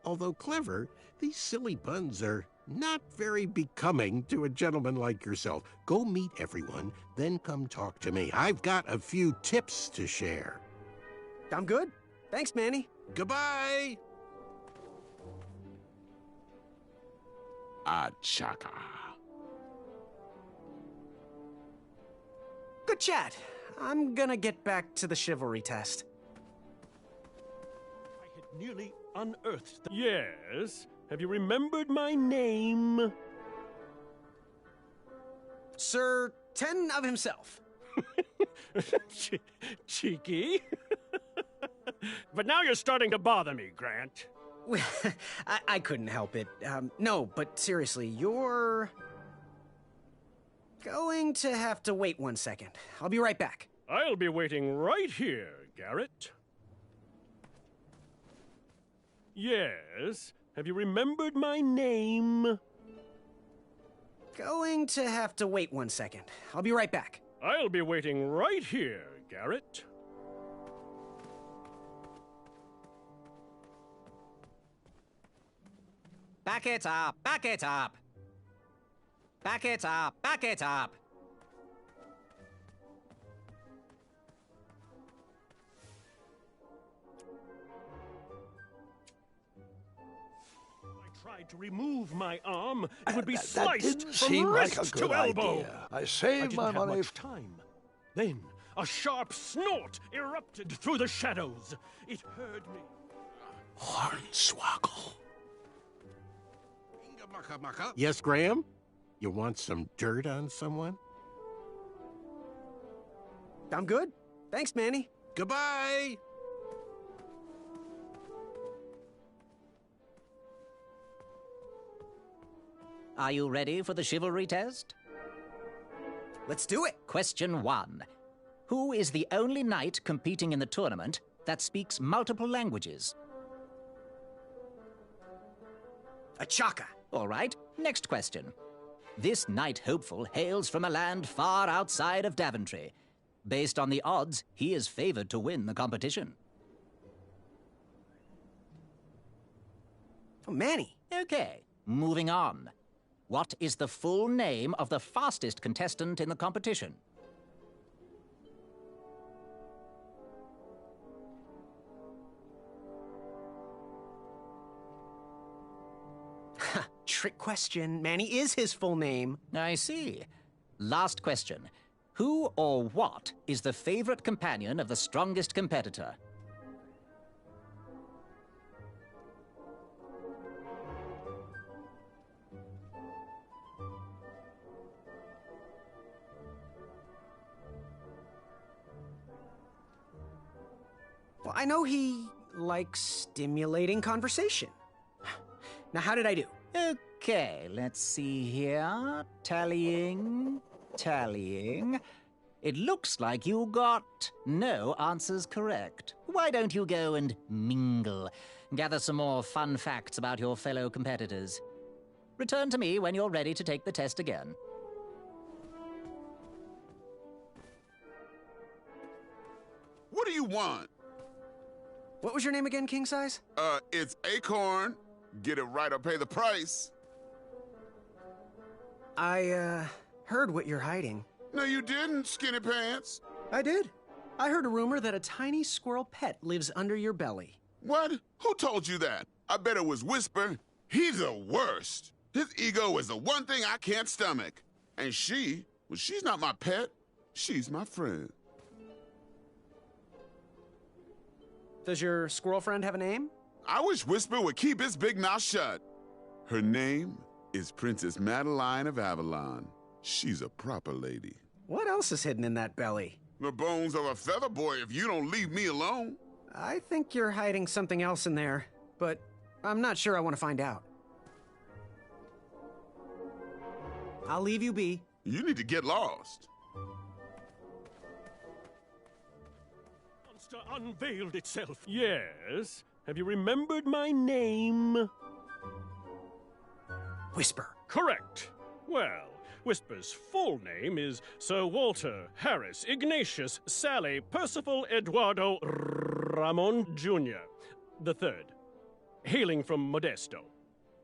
Although clever, these silly buns are not very becoming to a gentleman like yourself. Go meet everyone, then come talk to me. I've got a few tips to share. I'm good. Thanks, Manny. Goodbye. Chaka. Good chat. I'm gonna get back to the chivalry test. I had nearly unearthed the... Yes? Have you remembered my name? Sir Ten of himself. Cheeky. But now you're starting to bother me, Grant. Well, I couldn't help it. No, but seriously, you're going to have to wait 1 second. I'll be right back. I'll be waiting right here, Garrett. Yes? Have you remembered my name? Going to have to wait 1 second. I'll be right back. I'll be waiting right here, Garrett. Back it up! Back it up! Back it up! Back it up! To remove my arm, it would be sliced didn't from seem wrist like a to good elbow. idea. I saved my didn't have money. much time. Then a sharp snort erupted through the shadows. It heard me. Hornswoggle. Yes, Graham? You want some dirt on someone? I'm good. Thanks, Manny. Goodbye! Are you ready for the chivalry test? Let's do it. Question 1. Who is the only knight competing in the tournament that speaks multiple languages? A Chaka. All right. Next question. This knight hopeful hails from a land far outside of Daventry. Based on the odds, he is favored to win the competition. Oh, Manny. Okay, moving on. What is the full name of the fastest contestant in the competition? Trick question. Manny is his full name. I see. Last question. Who or what is the favorite companion of the strongest competitor? Well, I know he likes stimulating conversation. Now, how did I do? Okay, let's see here. Tallying. It looks like you got no answers correct. Why don't you go and mingle? Gather some more fun facts about your fellow competitors. Return to me when you're ready to take the test again. What do you want? What was your name again, King Size? It's Acorn. Get it right or pay the price. I, heard what you're hiding. No, you didn't, Skinny Pants. I did. I heard a rumor that a tiny squirrel pet lives under your belly. What? Who told you that? I bet it was Whisper. He's the worst. His ego is the one thing I can't stomach. And she, well, she's not my pet. She's my friend. Does your squirrel friend have a name? I wish Whisper would keep his big mouth shut. Her name is Princess Madeline of Avalon. She's a proper lady. What else is hidden in that belly? The bones of a feather boy if you don't leave me alone. I think you're hiding something else in there, but I'm not sure I want to find out. I'll leave you be. You need to get lost. Monster unveiled itself. Yes. Have you remembered my name? Whisper. Correct. Well, Whisper's full name is Sir Walter Harris Ignatius Sally Percival Eduardo Ramon Jr. the Third, hailing from Modesto.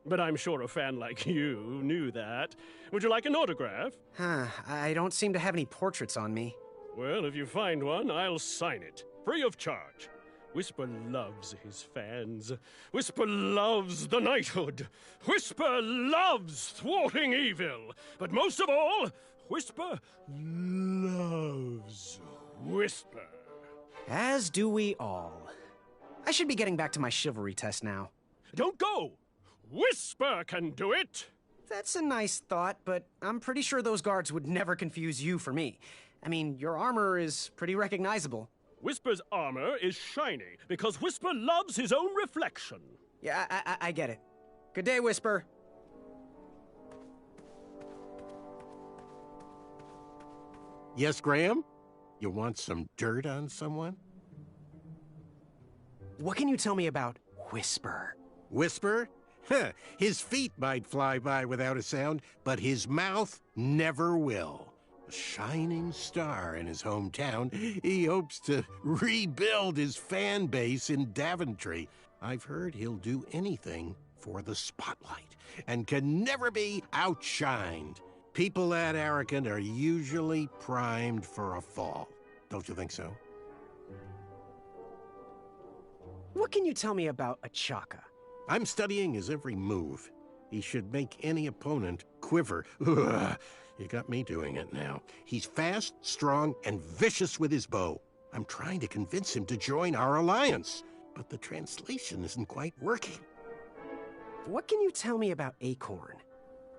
But I'm sure a fan like you knew that. Would you like an autograph? I don't seem to have any portraits on me. Well, if you find one, I'll sign it, free of charge. Whisper loves his fans. Whisper loves the knighthood. Whisper loves thwarting evil. But most of all, Whisper loves Whisper. As do we all. I should be getting back to my chivalry test now. Don't go! Whisper can do it! That's a nice thought, but I'm pretty sure those guards would never confuse you for me. I mean, your armor is pretty recognizable. Whisper's armor is shiny because Whisper loves his own reflection. Yeah, I get it. Good day, Whisper. Yes, Graham? You want some dirt on someone? What can you tell me about Whisper? Whisper? Huh, his feet might fly by without a sound, but his mouth never will. A shining star in his hometown, he hopes to rebuild his fan base in Daventry. I've heard he'll do anything for the spotlight and can never be outshined. People that arrogant are usually primed for a fall. Don't you think so? What can you tell me about Achaka? I'm studying his every move. He should make any opponent quiver. Ugh, you got me doing it now. He's fast, strong, and vicious with his bow. I'm trying to convince him to join our alliance, but the translation isn't quite working. What can you tell me about Acorn?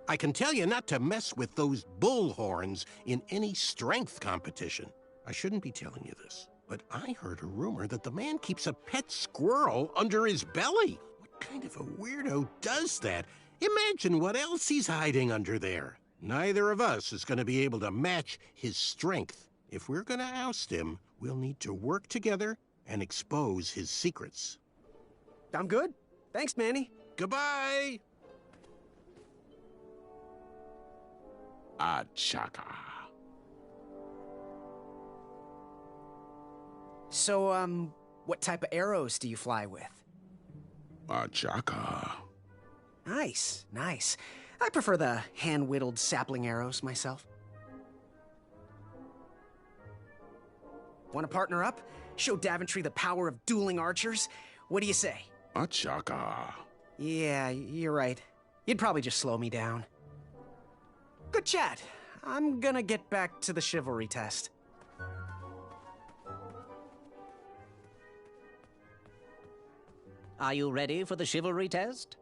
I can tell you not to mess with those bull horns in any strength competition. I shouldn't be telling you this, but I heard a rumor that the man keeps a pet squirrel under his belly. What kind of a weirdo does that? Imagine what else he's hiding under there. Neither of us is going to be able to match his strength. If we're going to oust him, we'll need to work together and expose his secrets. I'm good. Thanks, Manny. Goodbye! Achaka. So, what type of arrows do you fly with? Achaka. Nice, nice. I prefer the hand-whittled sapling arrows myself. Want to partner up? Show Daventry the power of dueling archers? What do you say? Achaka. Yeah, you're right. You'd probably just slow me down. Good chat. I'm gonna get back to the chivalry test. Are you ready for the chivalry test?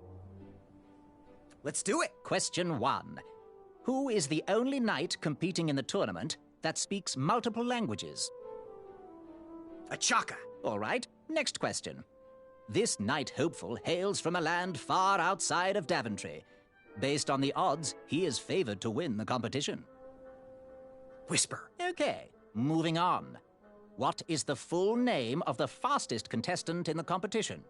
Let's do it. Question 1. Who is the only knight competing in the tournament that speaks multiple languages? Achaka. All right. Next question. This knight hopeful hails from a land far outside of Daventry. Based on the odds, he is favored to win the competition. Whisper. Okay, moving on. What is the full name of the fastest contestant in the competition?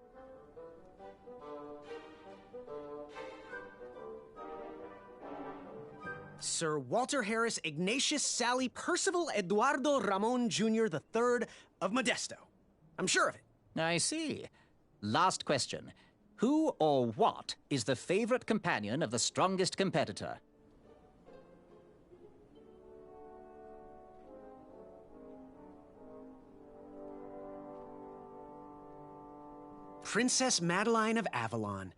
Sir Walter Harris Ignatius Sally Percival Eduardo Ramon Jr. III of Modesto. I'm sure of it. I see. Last question. Who or what is the favorite companion of the strongest competitor? Princess Madeline of Avalon.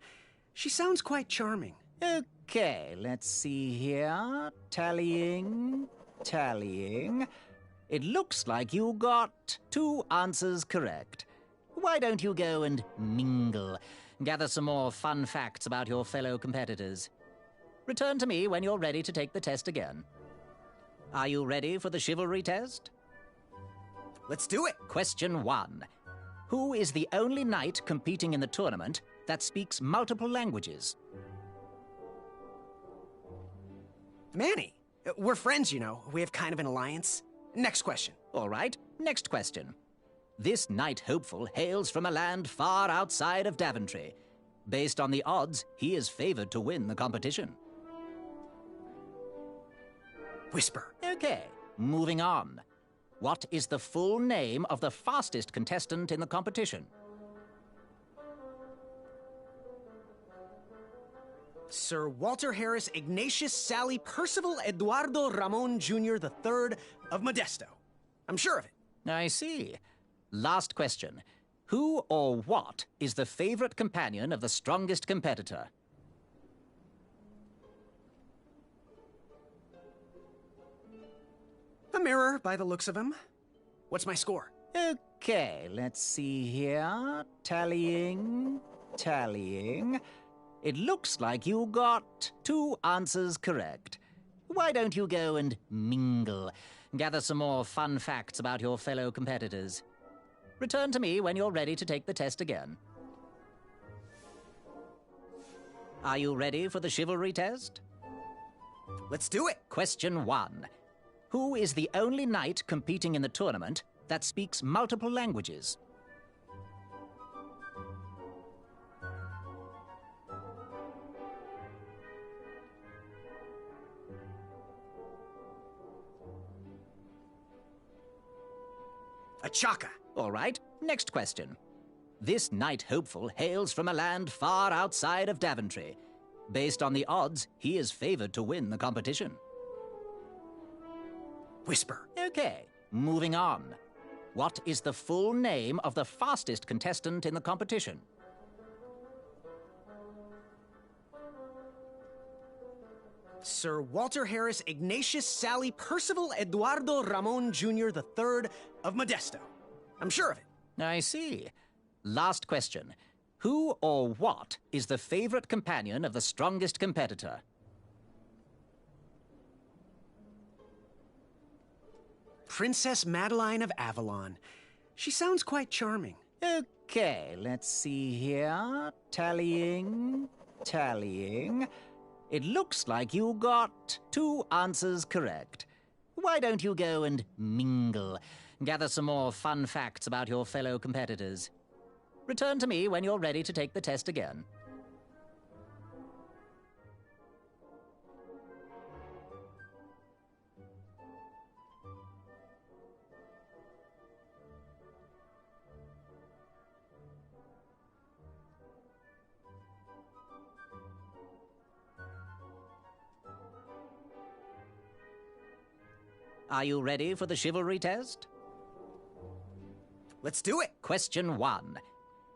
She sounds quite charming. Okay, let's see here. Tallying. It looks like you got 2 answers correct. Why don't you go and mingle? Gather some more fun facts about your fellow competitors. Return to me when you're ready to take the test again. Are you ready for the chivalry test? Let's do it. Question 1. Who is the only knight competing in the tournament that speaks multiple languages? Manny. We're friends, you know. We have kind of an alliance. Next question. All right, next question. This knight hopeful hails from a land far outside of Daventry. Based on the odds, he is favored to win the competition. Whisper. Okay, moving on. What is the full name of the fastest contestant in the competition? Sir Walter Harris Ignatius Sally Percival Eduardo Ramon Jr. III of Modesto. I'm sure of it. I see. Last question. Who or what is the favorite companion of the strongest competitor? A mirror, by the looks of him. What's my score? Okay, let's see here. Tallying. It looks like you got 2 answers correct. Why don't you go and mingle? gather some more fun facts about your fellow competitors. Return to me when you're ready to take the test again. Are you ready for the chivalry test? Let's do it! Question 1. Who is the only knight competing in the tournament that speaks multiple languages? A Chaka. All right, next question. This knight hopeful hails from a land far outside of Daventry. Based on the odds, he is favored to win the competition. Whisper. Okay, moving on. What is the full name of the fastest contestant in the competition? Sir Walter Harris Ignatius Sally Percival Eduardo Ramon Jr. III of Modesto. I'm sure of it. I see. Last question. Who or what is the favorite companion of the strongest competitor? Princess Madeline of Avalon. She sounds quite charming. Okay, let's see here. Tallying. It looks like you got 2 answers correct. Why don't you go and mingle? Gather some more fun facts about your fellow competitors. Return to me when you're ready to take the test again. Are you ready for the chivalry test? Let's do it! Question 1.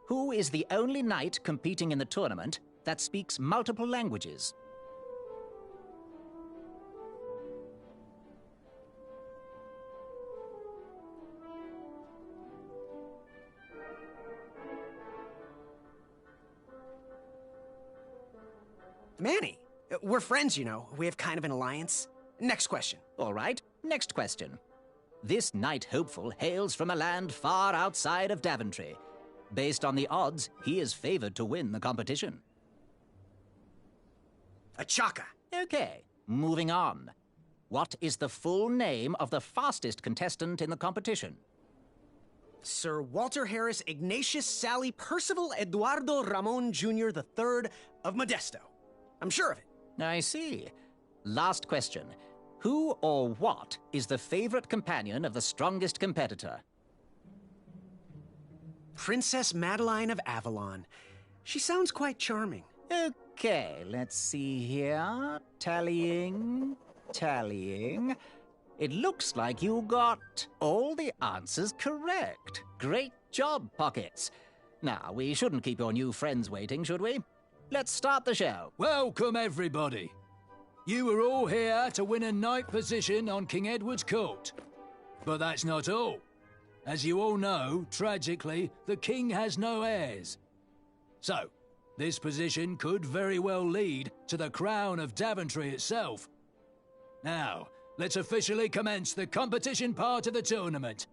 Who is the only knight competing in the tournament that speaks multiple languages? Manny. We're friends, you know. We have kind of an alliance. Next question. All right, next question. This knight hopeful hails from a land far outside of Daventry. Based on the odds, he is favored to win the competition. A Chaka. Okay, moving on. What is the full name of the fastest contestant in the competition? Sir Walter Harris Ignatius Sally Percival Eduardo Ramon Jr. III of Modesto. I'm sure of it. I see. Last question. Who or what is the favorite companion of the strongest competitor? Princess Madeline of Avalon. She sounds quite charming. Okay, let's see here. Tallying. It looks like you got all the answers correct. Great job, Pockets. Now, we shouldn't keep your new friends waiting, should we? Let's start the show. Welcome, everybody. You are all here to win a knight position on King Edward's court. But that's not all. As you all know, tragically, the king has no heirs. So, this position could very well lead to the crown of Daventry itself. Now, let's officially commence the competition part of the tournament.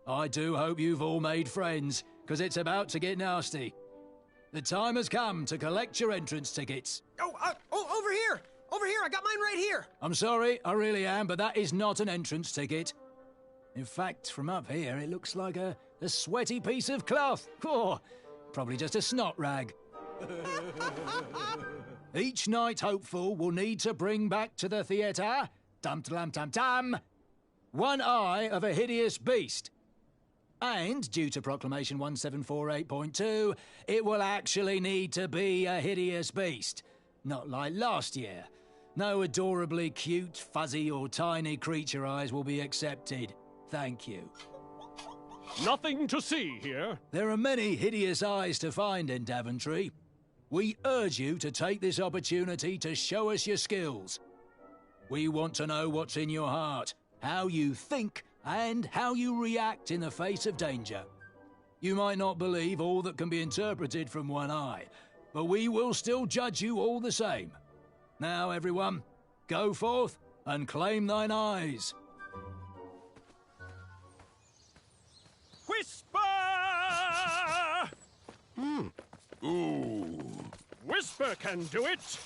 I do hope you've all made friends, because it's about to get nasty. The time has come to collect your entrance tickets. Oh, over here! Over here, I got mine right here! I'm sorry, I really am, but that is not an entrance ticket. In fact, from up here, it looks like a sweaty piece of cloth. Oh, probably just a snot rag. Each knight hopeful will need to bring back to the theatre, dum-dum-dum-dum, one eye of a hideous beast. And, due to Proclamation 1748.2, it will actually need to be a hideous beast. Not like last year. No adorably cute, fuzzy or tiny creature eyes will be accepted. Thank you. Nothing to see here. There are many hideous eyes to find in Daventry. We urge you to take this opportunity to show us your skills. We want to know what's in your heart, how you think, and how you react in the face of danger. You might not believe all that can be interpreted from one eye, but we will still judge you all the same. Now, everyone, go forth and claim thine eyes. Whisper can do it.